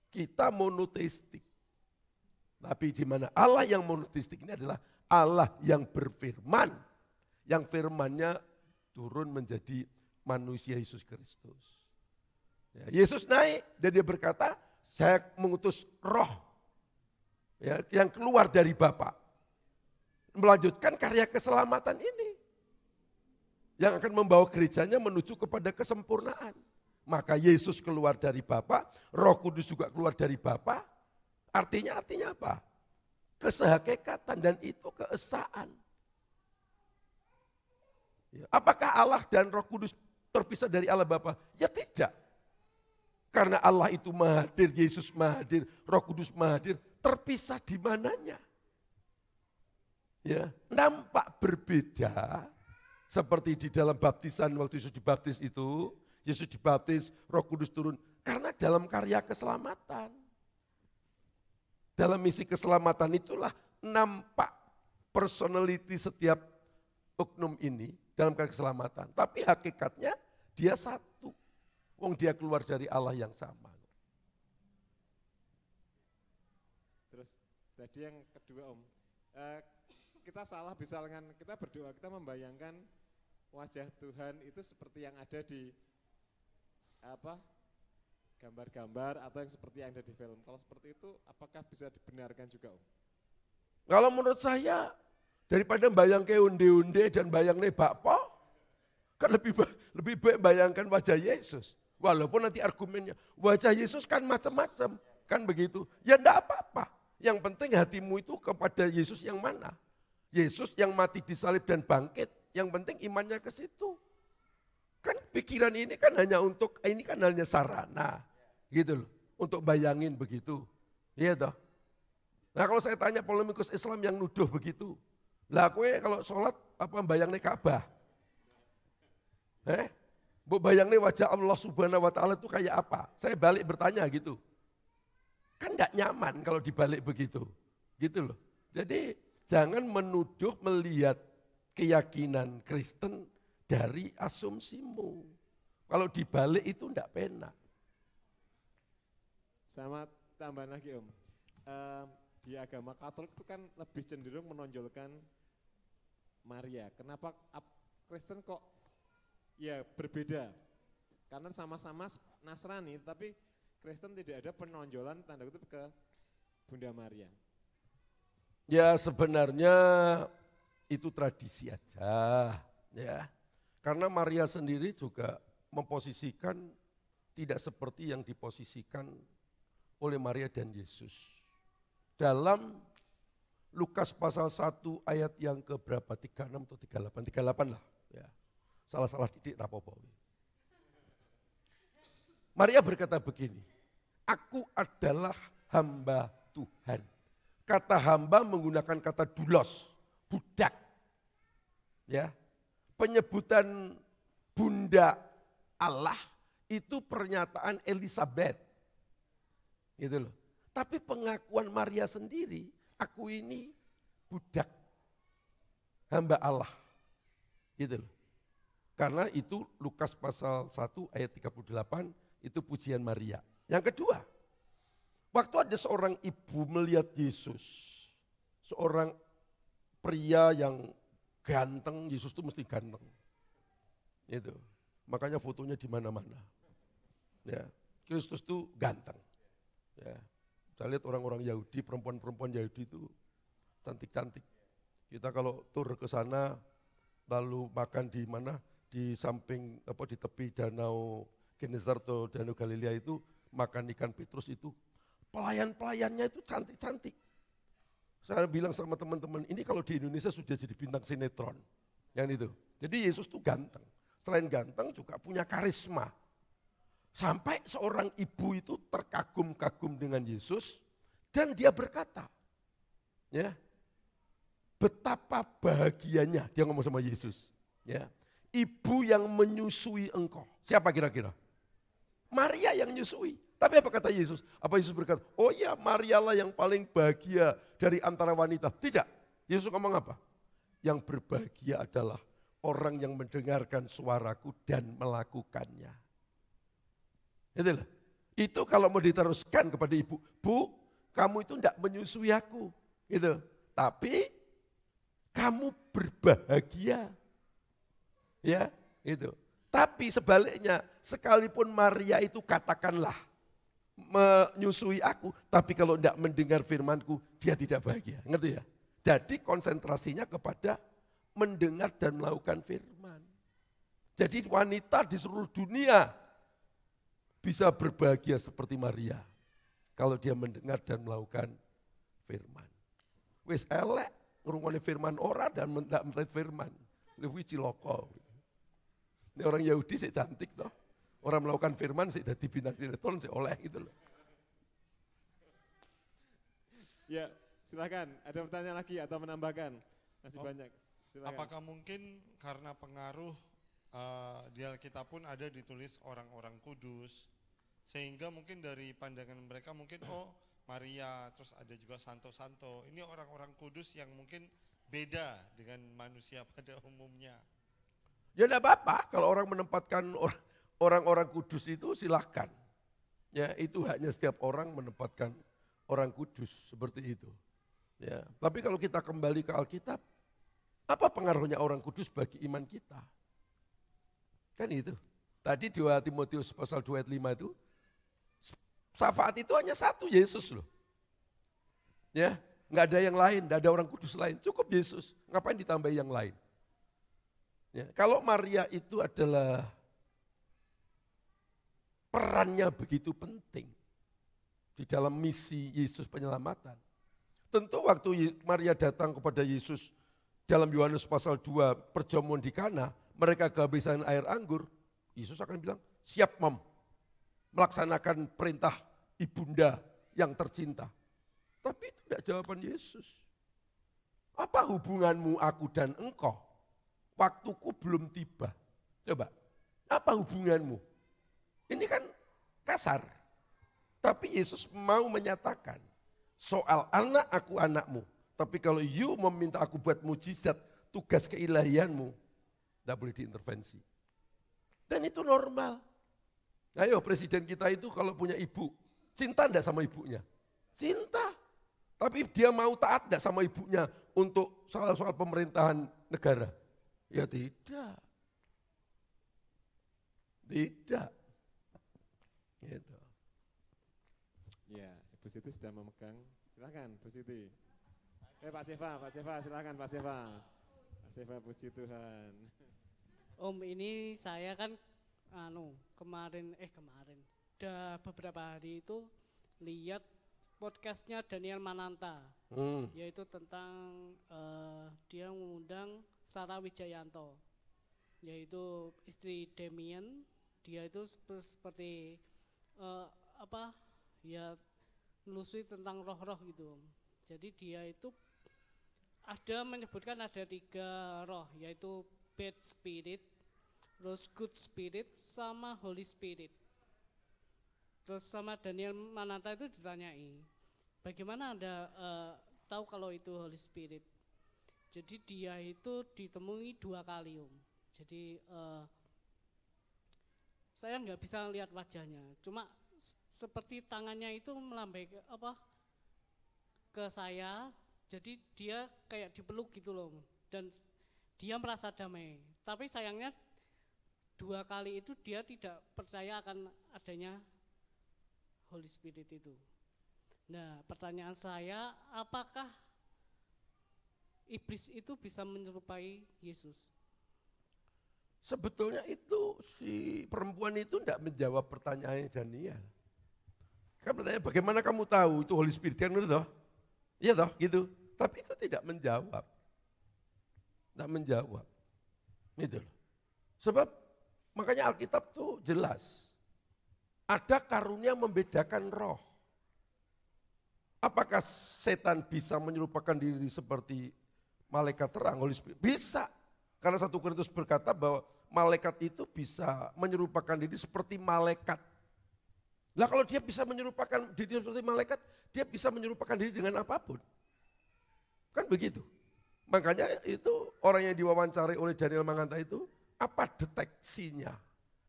Kita monoteistik. Tapi di mana Allah yang monoteistik ini adalah Allah yang berfirman. Yang firmannya turun menjadi manusia Yesus Kristus. Ya, Yesus naik dan dia berkata, saya mengutus roh ya, yang keluar dari Bapa. Melanjutkan karya keselamatan ini. Yang akan membawa gerejanya menuju kepada kesempurnaan. Maka Yesus keluar dari Bapa, Roh Kudus juga keluar dari Bapa. Artinya apa? Kesehakikatan dan itu keesaan. Ya, apakah Allah dan Roh Kudus terpisah dari Allah Bapa? Ya tidak. Karena Allah itu Maha Hadir, Yesus Maha Hadir, Roh Kudus Maha Hadir, terpisah di mananya? Ya, nampak berbeda seperti di dalam baptisan waktu Yesus dibaptis itu, Yesus dibaptis, Roh Kudus turun karena dalam karya keselamatan. Dalam misi keselamatan itulah nampak personality setiap oknum ini dalam karya keselamatan. Tapi hakikatnya dia satu. Wong dia keluar dari Allah yang sama. Terus tadi yang kedua Om, kita salah bisa dengan kita berdoa, kita membayangkan wajah Tuhan itu seperti yang ada di gambar-gambar atau yang seperti yang ada di film. Kalau seperti itu apakah bisa dibenarkan juga Om? Kalau menurut saya daripada bayang ke unde-unde dan bayang ne bakpo, kan lebih baik bayangkan wajah Yesus. Walaupun nanti argumennya wajah Yesus kan macam-macam, kan begitu. Ya enggak apa-apa. Yang penting hatimu itu kepada Yesus yang mana? Yesus yang mati disalib dan bangkit. Yang penting imannya ke situ. Kan pikiran ini kan hanya untuk, ini kan hanya sarana. Gitu loh, untuk bayangin begitu. Iya toh. Nah kalau saya tanya polemikus Islam yang nuduh begitu. Lah kue kalau sholat apa bayangnya Ka'bah? Bu bayangnya wajah Allah Subhanahu wa Ta'ala itu kayak apa? Saya balik bertanya gitu. Kan enggak nyaman kalau dibalik begitu. Gitu loh. Jadi jangan menuduh melihat keyakinan Kristen dari asumsimu. Kalau dibalik itu enggak penak. Sama tambahan lagi Om, di agama Katolik itu kan lebih cenderung menonjolkan Maria. Kenapa Kristen kok ya berbeda? Karena sama-sama Nasrani, tapi Kristen tidak ada penonjolan tanda kutip ke Bunda Maria. Ya sebenarnya itu tradisi aja, ya. Karena Maria sendiri juga memposisikan tidak seperti yang diposisikan oleh Maria dan Yesus. Dalam Lukas pasal 1 ayat yang ke berapa? 36 atau 38? 38 lah. Ya. Salah-salah titik rapopo. Maria berkata begini, aku adalah hamba Tuhan. Kata hamba menggunakan kata doulos, budak. Ya. Penyebutan Bunda Allah itu pernyataan Elizabeth. Gitu loh. Tapi pengakuan Maria sendiri, aku ini budak, hamba Allah. Gitu loh. Karena itu Lukas pasal 1 ayat 38 itu pujian Maria. Yang kedua, waktu ada seorang ibu melihat Yesus, seorang pria yang ganteng, Yesus itu mesti ganteng. Itu. Makanya fotonya di mana-mana. Ya, Kristus itu ganteng. Ya. Saya lihat orang-orang Yahudi, perempuan-perempuan Yahudi itu cantik-cantik. Kita kalau tur ke sana lalu makan di mana? Di samping di tepi danau Genesaret atau danau Galilea itu makan ikan Petrus itu pelayan-pelayannya itu cantik-cantik. Saya bilang sama teman-teman, ini kalau di Indonesia sudah jadi bintang sinetron. Yang itu. Jadi Yesus itu ganteng. Selain ganteng juga punya karisma. Sampai seorang ibu itu terkagum-kagum dengan Yesus dan dia berkata, ya, betapa bahagianya dia ngomong sama Yesus. Ya, ibu yang menyusui engkau. Siapa kira-kira? Maria yang menyusui. Tapi apa kata Yesus? Apa Yesus berkata, oh ya Maria lah yang paling bahagia dari antara wanita. Tidak. Yesus ngomong apa? Yang berbahagia adalah orang yang mendengarkan suaraku dan melakukannya. Itulah. Itu kalau mau diteruskan kepada ibu, Bu, kamu itu tidak menyusui aku. Gitu. Tapi kamu berbahagia. Ya, itu. Tapi sebaliknya, sekalipun Maria itu katakanlah menyusui aku, tapi kalau tidak mendengar firmanku, dia tidak bahagia. Ngerti ya? Jadi konsentrasinya kepada mendengar dan melakukan firman. Jadi wanita di seluruh dunia bisa berbahagia seperti Maria kalau dia mendengar dan melakukan firman. Wis elek ngrungokne firman ora dan mendak melihat firman. Kuwi cilaka. Ini orang Yahudi sih cantik toh. Orang melakukan firman sih dadi bintang sinetron sih oleh gitu loh. Ya, silakan. Ada pertanyaan lagi atau menambahkan? Masih banyak. Silakan. Apakah mungkin karena pengaruh di Alkitab pun ada ditulis orang-orang kudus, sehingga mungkin dari pandangan mereka mungkin Maria, terus ada juga santo-santo. Ini orang-orang kudus yang mungkin beda dengan manusia pada umumnya. Ya enggak apa-apa kalau orang menempatkan orang-orang kudus itu silahkan. Ya itu haknya setiap orang menempatkan orang kudus seperti itu. Ya, tapi kalau kita kembali ke Alkitab, apa pengaruhnya orang kudus bagi iman kita? Kan itu. Tadi 2 Timotius pasal 2 ayat 5 itu, syafaat itu hanya satu, Yesus loh. Ya, nggak ada yang lain, nggak ada orang kudus lain, cukup Yesus. Ngapain ditambah yang lain? Ya, kalau Maria itu adalah perannya begitu penting di dalam misi Yesus penyelamatan. Tentu waktu Maria datang kepada Yesus dalam Yohanes pasal 2 perjamuan di Kana, mereka kehabisan air anggur, Yesus akan bilang, siap Mom, melaksanakan perintah ibunda yang tercinta. Tapi itu tidak jawaban Yesus. Apa hubunganmu aku dan engkau? Waktuku belum tiba. Coba, apa hubunganmu? Ini kan kasar. Tapi Yesus mau menyatakan, soal anak aku anakmu. Tapi kalau you meminta aku buat mujizat, tugas keilahianmu, tidak boleh diintervensi. Dan itu normal. Ayo presiden kita itu kalau punya ibu, cinta enggak sama ibunya? Cinta. Tapi dia mau taat enggak sama ibunya untuk soal-soal pemerintahan negara? Ya tidak. Tidak. Gitu. Ya, Ibu Siti sudah memegang. Silakan, Bu Siti. Pak Seva, silakan Pak Seva. Pak Seva, puji Tuhan. Om, ini saya kan kemarin udah beberapa hari itu lihat podcastnya Daniel Mananta, yaitu tentang dia mengundang Sarah Wijayanto, yaitu istri Damien. Dia itu seperti nelusuri tentang roh-roh gitu. Jadi dia itu menyebutkan ada 3 roh, yaitu bad spirit, terus good spirit, sama Holy Spirit. Terus sama Daniel Mananta itu ditanyai, bagaimana Anda tahu kalau itu Holy Spirit? Jadi dia itu ditemui 2 kali Om. Jadi saya nggak bisa lihat wajahnya, cuma seperti tangannya itu melambaikan ke saya, jadi dia kayak dipeluk gitu loh, dan dia merasa damai. Tapi sayangnya 2 kali itu dia tidak percaya akan adanya Holy Spirit itu. Nah, pertanyaan saya, apakah iblis itu bisa menyerupai Yesus? Sebetulnya itu si perempuan itu tidak menjawab pertanyaan Daniel. Kan pertanyaan bagaimana kamu tahu itu Holy Spirit, kan benar toh? Iya toh gitu. Tapi itu tidak menjawab. Tidak menjawab. Gitu loh. Sebab makanya Alkitab tuh jelas. Ada karunia membedakan roh. Apakah setan bisa menyerupakan diri seperti malaikat terang, Holy Spirit? Bisa. Karena 1 Korintus berkata bahwa malaikat itu bisa menyerupakan diri seperti malaikat. Lah kalau dia bisa menyerupakan diri seperti malaikat, dia bisa menyerupakan diri dengan apapun. Kan begitu. Makanya itu orang yang diwawancari oleh Daniel Mananta itu, apa deteksinya?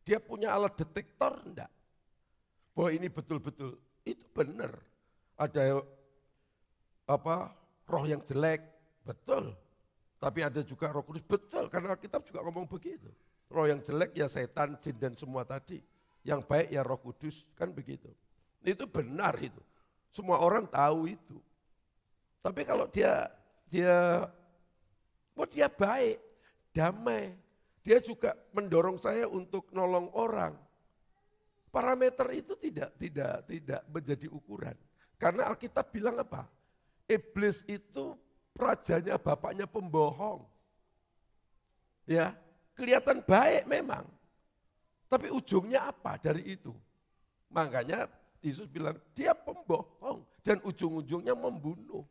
Dia punya alat detektor enggak? Bahwa ini betul-betul, itu benar. Ada roh yang jelek, betul. Tapi ada juga Roh Kudus, betul, karena Alkitab juga ngomong begitu. Roh yang jelek ya setan, jin dan semua tadi. Yang baik ya Roh Kudus, kan begitu. Itu benar itu. Semua orang tahu itu. Tapi kalau dia baik, damai. Dia juga mendorong saya untuk nolong orang. Parameter itu tidak menjadi ukuran. Karena Alkitab bilang apa? Iblis itu rajanya, bapaknya pembohong. Ya, kelihatan baik memang. Tapi ujungnya apa dari itu? Makanya Yesus bilang dia pembohong dan ujung-ujungnya membunuh.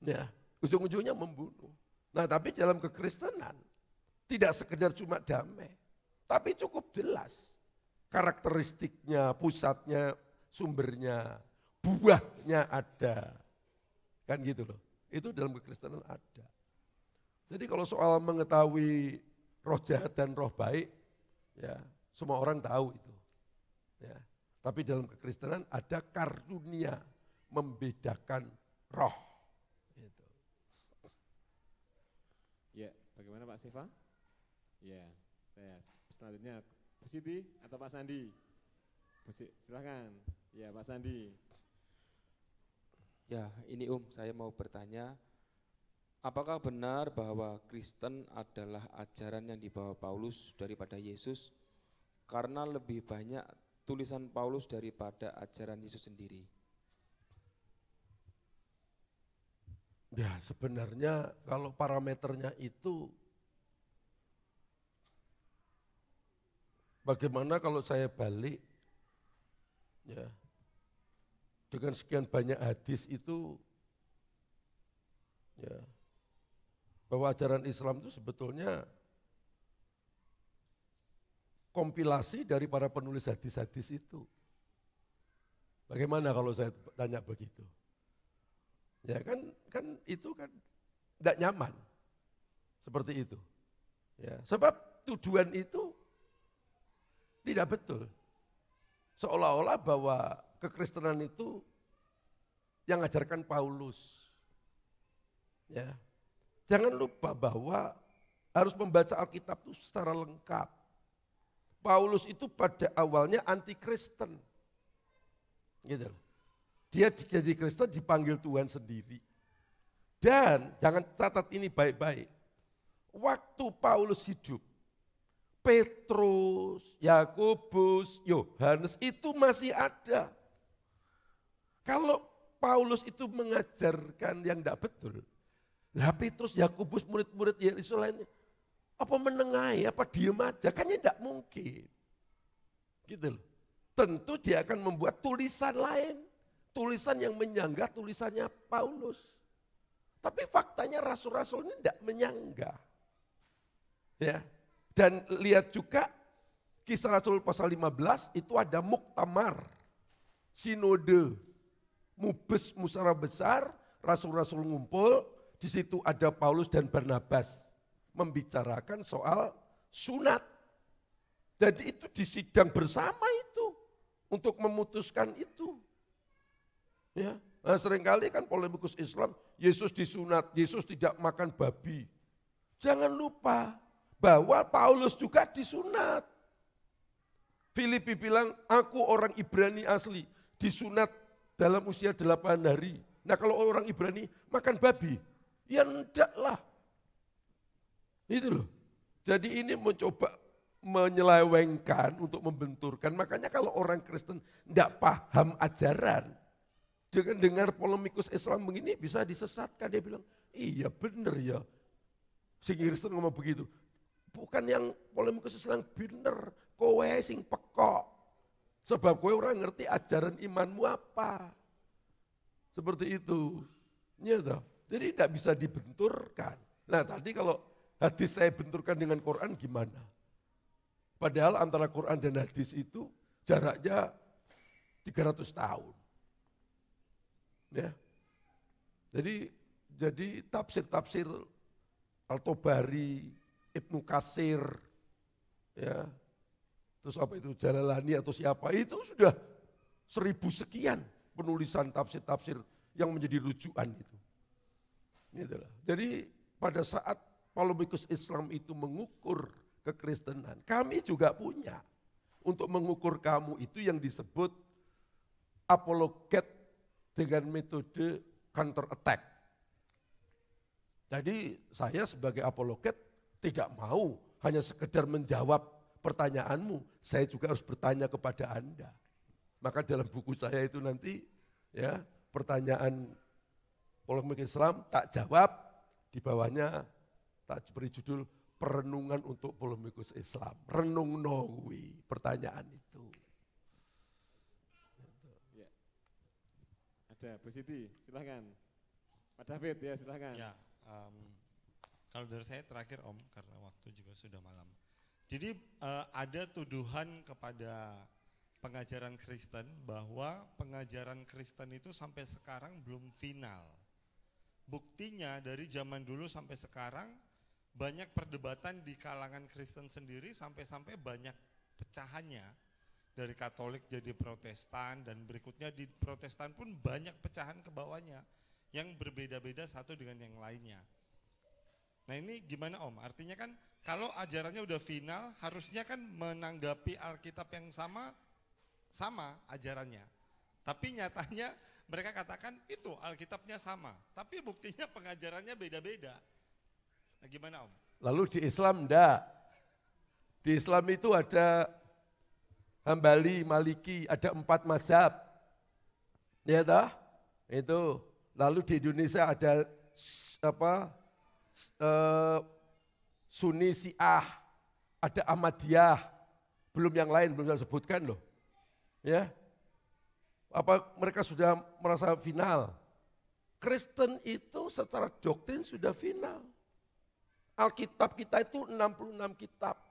Ya, ujung-ujungnya membunuh. Nah, tapi dalam kekristenan tidak sekedar cuma damai, tapi cukup jelas karakteristiknya, pusatnya, sumbernya, buahnya ada. Kan gitu loh. Itu dalam kekristenan ada. Jadi kalau soal mengetahui roh jahat dan roh baik, ya semua orang tahu itu. Ya. Tapi dalam kekristenan ada karunia membedakan roh. Gitu. Ya, bagaimana Pak Siva? Ya, saya selanjutnya Bu Siti atau Pak Sandi? Silakan. Ya, Pak Sandi. Ya, ini saya mau bertanya, apakah benar bahwa Kristen adalah ajaran yang dibawa Paulus daripada Yesus? Karena lebih banyak tulisan Paulus daripada ajaran Yesus sendiri. Ya sebenarnya kalau parameternya itu, bagaimana kalau saya balik, ya dengan sekian banyak hadis itu, ya bahwa ajaran Islam itu sebetulnya kompilasi dari para penulis hadis-hadis itu. Bagaimana kalau saya tanya begitu? Ya kan itu kan tidak nyaman seperti itu. Ya, sebab tujuan itu tidak betul. Seolah-olah bahwa kekristenan itu yang ngajarkan Paulus. Ya. Jangan lupa bahwa harus membaca Alkitab itu secara lengkap. Paulus itu pada awalnya anti-Kristen. Gitu. Dia jadi Kristen dipanggil Tuhan sendiri. Dan jangan catat ini baik-baik. Waktu Paulus hidup, Petrus, Yakobus, Yohanes itu masih ada. Kalau Paulus itu mengajarkan yang tidak betul, lah Petrus, Yakobus, murid-murid Yesus lainnya, apa menengahi, apa diem aja, kan tidak mungkin. Gitu loh. Tentu dia akan membuat tulisan lain, tulisan yang menyanggah tulisannya Paulus. Tapi faktanya rasul-rasul ini tidak menyanggah. Ya. Dan lihat juga Kisah Rasul pasal 15 itu ada muktamar, sinode, mubes musyawarah besar, rasul-rasul ngumpul, di situ ada Paulus dan Barnabas membicarakan soal sunat. Jadi itu di sidang bersama itu untuk memutuskan itu. Ya, nah seringkali kan polemikus Islam, Yesus disunat, Yesus tidak makan babi. Jangan lupa bahwa Paulus juga disunat. Filipi bilang, aku orang Ibrani asli, disunat dalam usia 8 hari. Nah kalau orang Ibrani makan babi, ya enggak lah. Itu loh. Jadi ini mencoba menyelewengkan untuk membenturkan. Makanya kalau orang Kristen enggak paham ajaran, dengan dengar polemikus Islam begini bisa disesatkan. Dia bilang, iya benar ya. Si Kristen ngomong begitu. Bukan yang polemikus Islam benar, kowe sing pekok. Sebab kowe orang ngerti ajaran imanmu apa. Seperti itu. Ya toh. Jadi tidak bisa dibenturkan. Nah tadi kalau hadis saya benturkan dengan Quran gimana? Padahal antara Quran dan hadis itu jaraknya 300 tahun. Ya. Jadi tafsir-tafsir Al-Tabari, Ibnu Katsir, ya, terus apa itu Jalalani atau siapa itu sudah 1000 sekian penulisan tafsir-tafsir yang menjadi rujukan itu. Itulah. Jadi pada saat polemikus Islam itu mengukur kekristenan, kami juga punya untuk mengukur kamu itu yang disebut apologet dengan metode counter attack. Jadi saya sebagai apologet tidak mau hanya sekedar menjawab pertanyaanmu, saya juga harus bertanya kepada Anda. Maka dalam buku saya itu nanti ya pertanyaan polemik Islam tak jawab, di bawahnya tak beri judul perenungan untuk polemikus Islam. Renung nowi pertanyaan itu. Ya. Ada Bu Siti, silakan. Pak David ya silakan. Ya, kalau dari saya terakhir Om, karena waktu juga sudah malam. Jadi ada tuduhan kepada pengajaran Kristen bahwa pengajaran Kristen itu sampai sekarang belum final. Buktinya dari zaman dulu sampai sekarang banyak perdebatan di kalangan Kristen sendiri sampai-sampai banyak pecahannya. Dari Katolik jadi Protestan dan berikutnya di Protestan pun banyak pecahan ke bawahnya yang berbeda-beda satu dengan yang lainnya. Nah ini gimana Om? Artinya kan kalau ajarannya udah final harusnya kan menanggapi Alkitab yang sama ajarannya. Tapi nyatanya mereka katakan itu Alkitabnya sama, tapi buktinya pengajarannya beda-beda. Nah gimana Om? Lalu di Islam enggak. Di Islam itu ada Hambali, Maliki, ada 4 mazhab. Ya toh? Itu. Lalu di Indonesia ada Sunni Syiah, ada Ahmadiyah, belum yang lain, belum saya sebutkan loh. Ya. Apa mereka sudah merasa final? Kristen itu secara doktrin sudah final. Alkitab kita itu 66 kitab.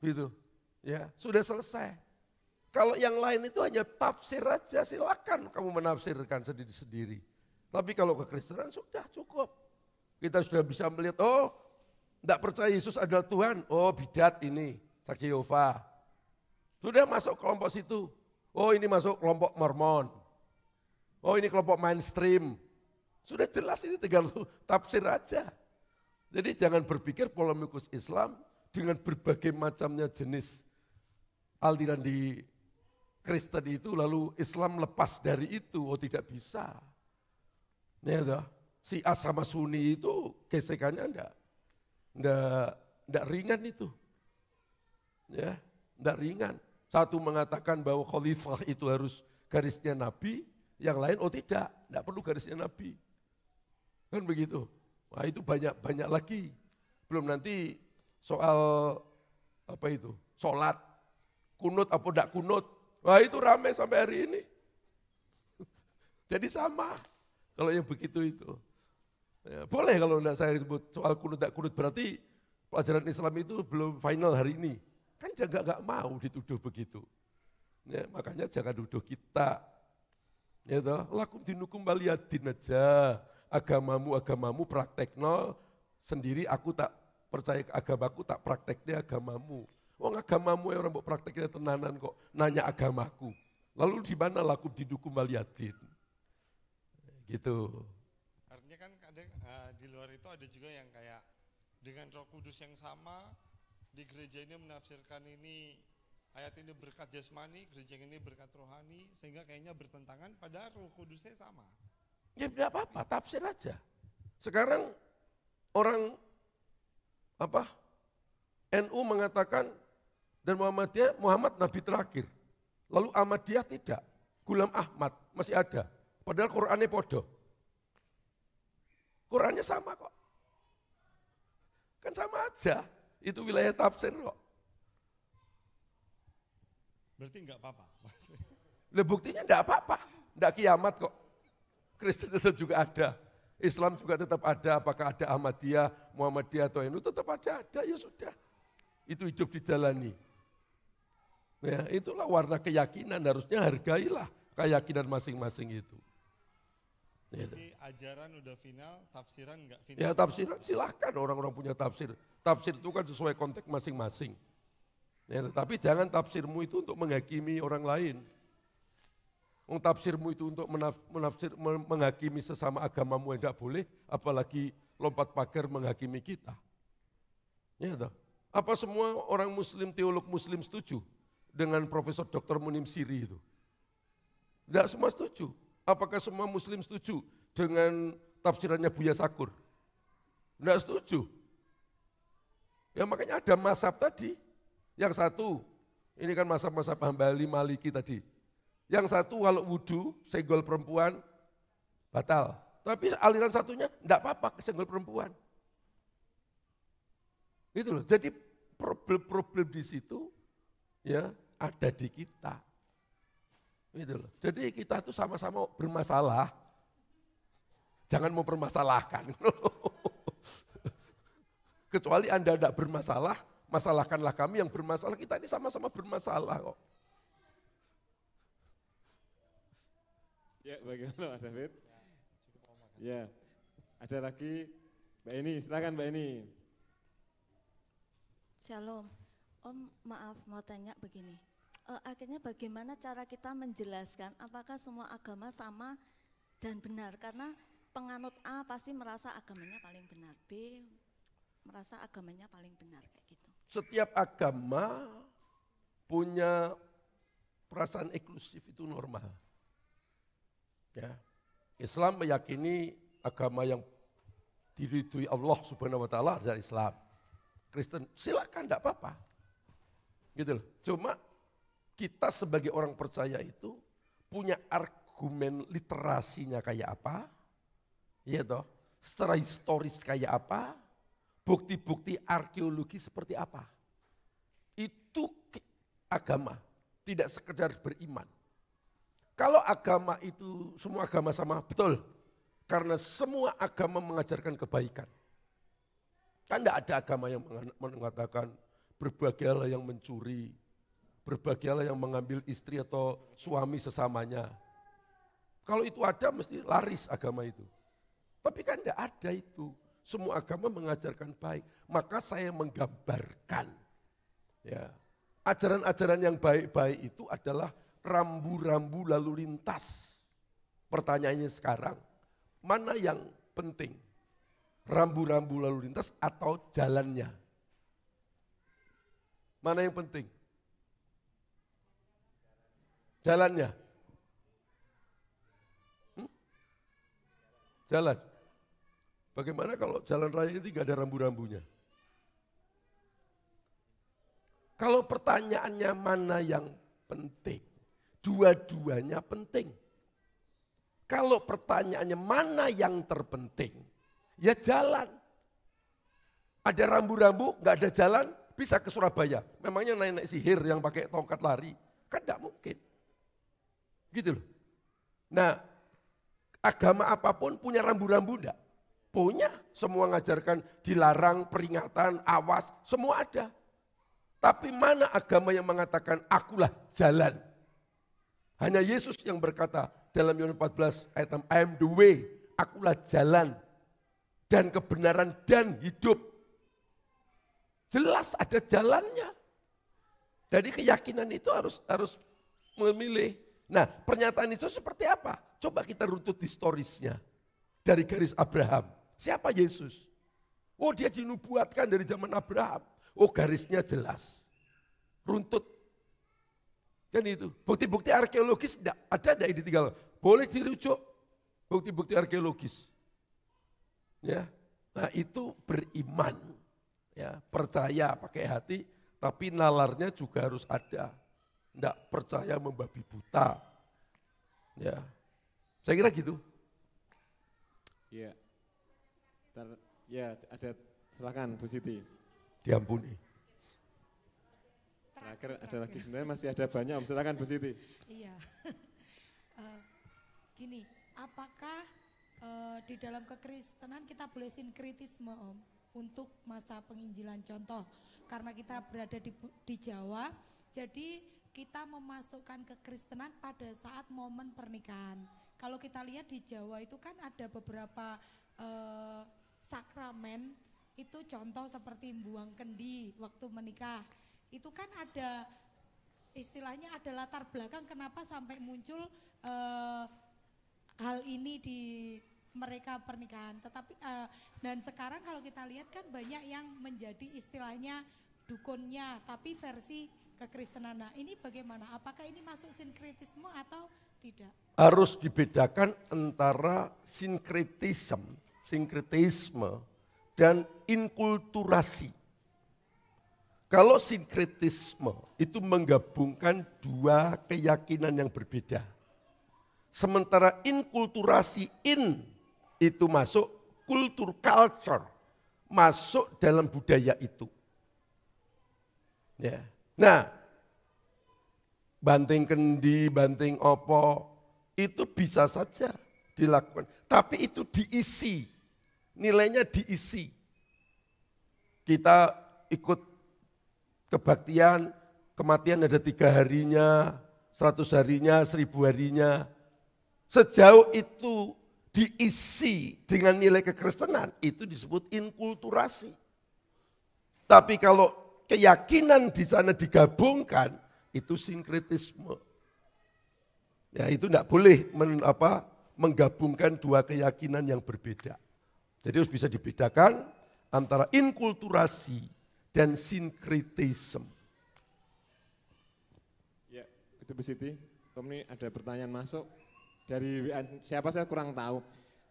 Gitu. Ya, sudah selesai. Kalau yang lain itu hanya tafsir aja, silakan kamu menafsirkan sendiri-sendiri. Tapi kalau kekristenan sudah cukup. Kita sudah bisa melihat, oh tidak percaya Yesus adalah Tuhan, oh bidat ini, Saksi Yehova. Sudah masuk kelompok situ, oh ini masuk kelompok Mormon. Oh ini kelompok mainstream. Sudah jelas ini tinggal tafsir aja. Jadi jangan berpikir polemikus Islam dengan berbagai macamnya jenis aliran di Kristen itu lalu Islam lepas dari itu, oh tidak bisa. Ya toh, si A sama Sunni itu gesekannya enggak ringan itu. Ya, enggak ringan. Satu mengatakan bahwa khalifah itu harus garisnya Nabi, yang lain oh tidak perlu garisnya Nabi. Kan begitu. Wah itu banyak lagi. Belum nanti soal apa itu, sholat, kunut apa enggak kunut. Wah itu ramai sampai hari ini. Jadi sama kalau yang begitu itu. Ya, boleh kalau enggak saya sebut soal kunut enggak kunut, berarti pelajaran Islam itu belum final hari ini. Kan jangan enggak mau dituduh begitu. Ya, makanya jangan tuduh kita. Ya toh, lakum dinukum waliyadin aja. Agamamu praktekno, sendiri, aku tak percaya ke agamaku, tak prakteknya agamamu. Wong agamamu ya orang mau prakteknya tenanan kok, nanya agamaku. Lalu di mana lakum dinukum waliyadin? Gitu. Artinya kan kadang di luar itu ada juga yang kayak dengan Roh Kudus yang sama, di gereja ini menafsirkan ini, ayat ini berkat jasmani, gereja ini berkat rohani, sehingga kayaknya bertentangan, padahal Roh Kudusnya sama. Ya tidak apa-apa, tafsir aja. Sekarang orang NU mengatakan dan Muhammadiyah, Muhammad Nabi terakhir. Lalu Ahmadiyah tidak, Gulam Ahmad masih ada. Padahal Qurannya podo. Qurannya sama kok. Kan sama aja, itu wilayah tafsir kok. Berarti enggak apa-apa. Lah buktinya enggak apa-apa, enggak kiamat kok. Kristen tetap juga ada, Islam juga tetap ada, apakah ada Ahmadiyah, Muhammadiyah atau NU tetap aja ada, ya sudah. Itu hidup dijalani. Ya, itulah warna keyakinan, harusnya hargailah keyakinan masing-masing itu. Jadi ajaran udah final, tafsiran enggak final. Ya tafsiran silahkan orang-orang punya tafsir. Tafsir itu kan sesuai konteks masing-masing. Ya, tapi jangan tafsirmu itu untuk menghakimi orang lain. Tafsirmu itu untuk menghakimi sesama agamamu yang tidak boleh, apalagi lompat pagar menghakimi kita. Ya, toh. Apa semua orang muslim, teolog muslim setuju dengan Profesor Dr. Munim Siri itu? Tidak semua setuju. Apakah semua muslim setuju dengan tafsirannya Buya Sakur? Tidak setuju. Ya makanya ada mazhab tadi. Yang satu, ini kan mazhab-mazhab Hambali, Maliki tadi. Yang satu kalau wudhu, senggol perempuan, batal. Tapi aliran satunya enggak apa-apa senggol perempuan. Gitu loh. Jadi problem-problem di situ ya ada di kita. Gitu loh. Jadi kita tuh sama-sama bermasalah. Jangan mempermasalahkan. Kecuali Anda tidak bermasalah, masalahkanlah kami yang bermasalah. Kita ini sama-sama bermasalah kok. Ya, bagaimana Pak David? Ya, ada lagi Mbak Eni, silakan Mbak Eni. Shalom, Om maaf mau tanya begini, akhirnya bagaimana cara kita menjelaskan apakah semua agama sama dan benar? Karena penganut A pasti merasa agamanya paling benar, B merasa agamanya paling benar kayak gitu. Setiap agama punya perasaan eksklusif itu normal. Ya. Islam meyakini agama yang diridhoi Allah Subhanahu wa taala adalah Islam. Kristen silakan enggak apa-apa. Gitu loh. Cuma kita sebagai orang percaya itu punya argumen literasinya kayak apa? Iya toh. Secara historis kayak apa? Bukti-bukti arkeologi seperti apa? Itu agama, tidak sekedar beriman. Kalau agama itu, semua agama sama, betul. Karena semua agama mengajarkan kebaikan. Kan tidak ada agama yang mengatakan berbahagialah yang mencuri, berbahagialah yang mengambil istri atau suami sesamanya. Kalau itu ada mesti laris agama itu. Tapi kan tidak ada itu. Semua agama mengajarkan baik. Maka saya menggambarkan ya, ajaran-ajaran yang baik-baik itu adalah rambu-rambu lalu lintas. Pertanyaannya sekarang, mana yang penting? Rambu-rambu lalu lintas atau jalannya? Mana yang penting? Jalannya. Jalan. Bagaimana kalau jalan raya ini tidak ada rambu-rambunya? Kalau pertanyaannya mana yang penting? Dua-duanya penting. Kalau pertanyaannya mana yang terpenting? Ya jalan. Ada rambu-rambu, nggak ada jalan, bisa ke Surabaya. Memangnya nenek sihir yang pakai tongkat lari? Kan tidak mungkin. Gitu loh. Nah, agama apapun punya rambu-rambu enggak? Punya. Semua ngajarkan dilarang, peringatan, awas, semua ada. Tapi mana agama yang mengatakan akulah jalan? Hanya Yesus yang berkata dalam Yohanes 14 ayat 6, I am the way, akulah jalan. dan kebenaran dan hidup. Jelas ada jalannya. Jadi keyakinan itu harus memilih. Nah, pernyataan itu seperti apa? Coba kita runtut historisnya. Dari garis Abraham. Siapa Yesus? Oh, dia dinubuatkan dari zaman Abraham. Oh, garisnya jelas. Runtut. Kan itu. Bukti-bukti arkeologis ada di tiga. Boleh dirujuk. Bukti-bukti arkeologis. Ya. Nah, itu beriman. Ya, percaya pakai hati, tapi nalarnya juga harus ada. Tidak percaya membabi buta. Ya. Saya kira gitu. Ya. Ya, ada, silakan Bu Siti. Diampuni. Terakhir ada lagi, sebenarnya masih ada banyak Om, silakan Bu Siti. Iya. Gini, apakah di dalam kekristenan kita boleh sinkritisme Om untuk masa penginjilan, contoh karena kita berada di Jawa, jadi kita memasukkan kekristenan pada saat momen pernikahan. Kalau kita lihat di Jawa itu kan ada beberapa sakramen, itu contoh seperti buang kendi waktu menikah. Itu kan ada istilahnya ada latar belakang kenapa sampai muncul hal ini di mereka pernikahan. Tetapi dan sekarang kalau kita lihat kan banyak yang menjadi istilahnya dukunnya tapi versi kekristenan. Nah, ini bagaimana? Apakah ini masuk sinkretisme atau tidak? Harus dibedakan antara sinkretisme dan inkulturasi. Kalau sinkretisme itu menggabungkan dua keyakinan yang berbeda. Sementara inkulturasi, itu masuk culture, masuk dalam budaya itu. Ya. Nah, banting kendi, banting opo, itu bisa saja dilakukan. Tapi itu diisi, nilainya diisi. Kita ikut kebaktian, kematian ada 3 harinya, 100 harinya, 1000 harinya. Sejauh itu diisi dengan nilai kekristenan, itu disebut inkulturasi. Tapi kalau keyakinan di sana digabungkan, itu sinkretisme. Ya, itu tidak boleh menggabungkan dua keyakinan yang berbeda. Jadi harus bisa dibedakan antara inkulturasi dan sinkretisme. Ya, itu Bu Siti. Om, ini ada pertanyaan masuk dari siapa saya kurang tahu.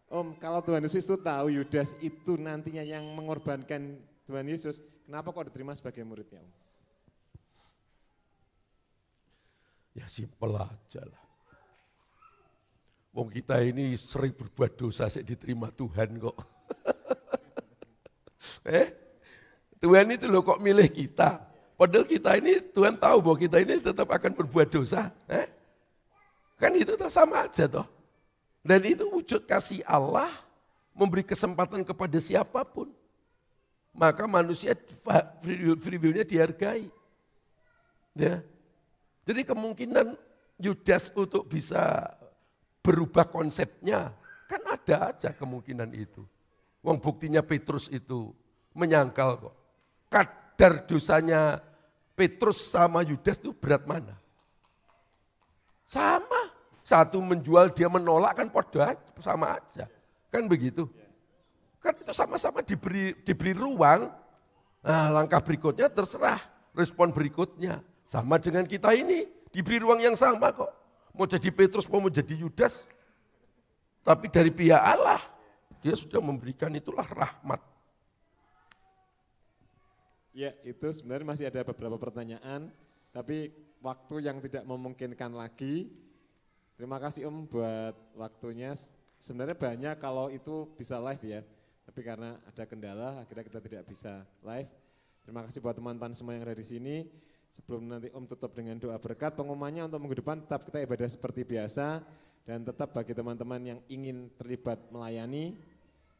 Om, kalau Tuhan Yesus itu tahu Yudas itu nantinya yang mengorbankan Tuhan Yesus, kenapa kok diterima sebagai muridnya, Om? Ya simpel aja lah. Wong kita ini sering berbuat dosa, sih diterima Tuhan kok. Tuhan itu loh kok milih kita. Padahal kita ini, Tuhan tahu bahwa kita ini tetap akan berbuat dosa. Kan itu sama aja toh. Dan itu wujud kasih Allah memberi kesempatan kepada siapapun. Maka manusia free will-nya dihargai. Ya. Jadi kemungkinan Yudas untuk bisa berubah konsepnya, kan ada aja kemungkinan itu. Wong buktinya Petrus itu menyangkal kok. Kadar dosanya Petrus sama Yudas itu berat mana? Sama. Satu menjual, dia menolak, kan podo sama aja. Kan begitu. Kan itu sama-sama diberi ruang. Nah, langkah berikutnya terserah respon berikutnya. Sama dengan kita ini, diberi ruang yang sama kok. Mau jadi Petrus, mau jadi Yudas. Tapi dari pihak Allah, dia sudah memberikan itulah rahmat. Ya, itu sebenarnya masih ada beberapa pertanyaan, tapi waktu yang tidak memungkinkan lagi. Terima kasih Om buat waktunya. Sebenarnya banyak kalau itu bisa live ya, tapi karena ada kendala akhirnya kita tidak bisa live. Terima kasih buat teman-teman semua yang ada di sini. Sebelum nanti Om tutup dengan doa berkat, pengumumannya untuk minggu depan tetap kita ibadah seperti biasa. Dan tetap bagi teman-teman yang ingin terlibat melayani,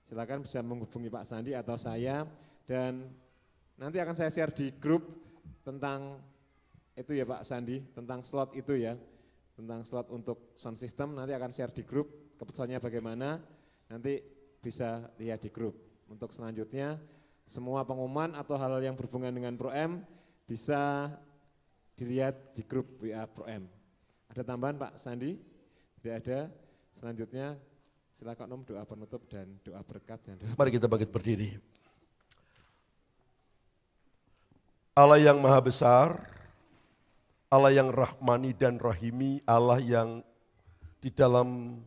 silakan bisa menghubungi Pak Sandi atau saya. Dan nanti akan saya share di grup tentang itu ya Pak Sandi, tentang slot itu ya. Tentang slot untuk sound system nanti akan share di grup, keputusannya bagaimana, nanti bisa lihat di grup. Untuk selanjutnya, semua pengumuman atau hal yang berhubungan dengan Pro-M bisa dilihat di grup WA Pro-M. Ada tambahan Pak Sandi? Tidak ada. Selanjutnya silakan Om doa penutup dan doa berkat. Dan doa Mari kita bangkit berdiri. Allah yang maha besar, Allah yang rahmani dan rahimi, Allah yang di dalam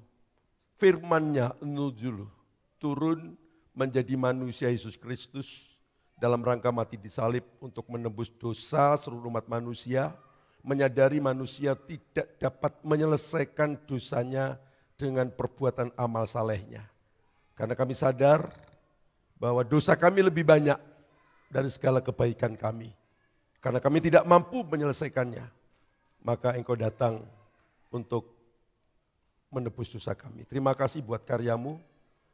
firman-Nya nuzul turun menjadi manusia Yesus Kristus dalam rangka mati disalib untuk menebus dosa seluruh umat manusia, menyadari manusia tidak dapat menyelesaikan dosanya dengan perbuatan amal salehnya. Karena kami sadar bahwa dosa kami lebih banyak dari segala kebaikan kami. Karena kami tidak mampu menyelesaikannya, maka Engkau datang untuk menebus dosa kami. Terima kasih buat karyamu,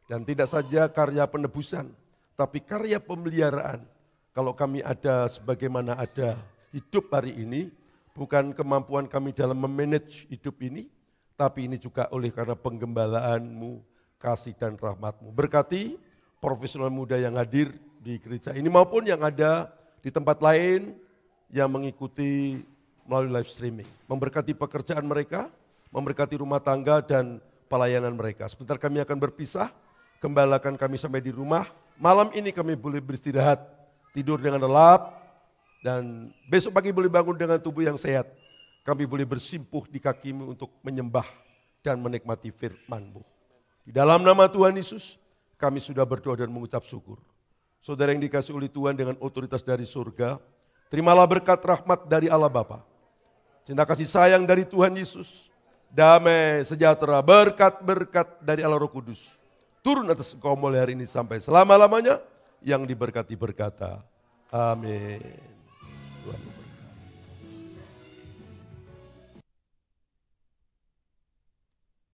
dan tidak saja karya penebusan, tapi karya pemeliharaan. Kalau kami ada sebagaimana ada hidup hari ini, bukan kemampuan kami dalam memanage hidup ini, tapi ini juga oleh karena penggembalaanmu, kasih dan rahmatmu. Berkati profesional muda yang hadir di gereja ini maupun yang ada di tempat lain yang mengikuti melalui live streaming. Memberkati pekerjaan mereka, memberkati rumah tangga dan pelayanan mereka. Sebentar kami akan berpisah. Gembalakan kami sampai di rumah. Malam ini kami boleh beristirahat, tidur dengan lelap, dan besok pagi boleh bangun dengan tubuh yang sehat. Kami boleh bersimpuh di kakimu untuk menyembah dan menikmati firman-Mu. Di dalam nama Tuhan Yesus, kami sudah berdoa dan mengucap syukur. Saudara yang dikasih oleh Tuhan dengan otoritas dari surga, terimalah berkat rahmat dari Allah Bapa, cinta kasih sayang dari Tuhan Yesus, damai, sejahtera, berkat-berkat dari Allah Roh Kudus, turun atas engkau mulai hari ini sampai selama-lamanya, yang diberkati berkata, amin. Tuhan.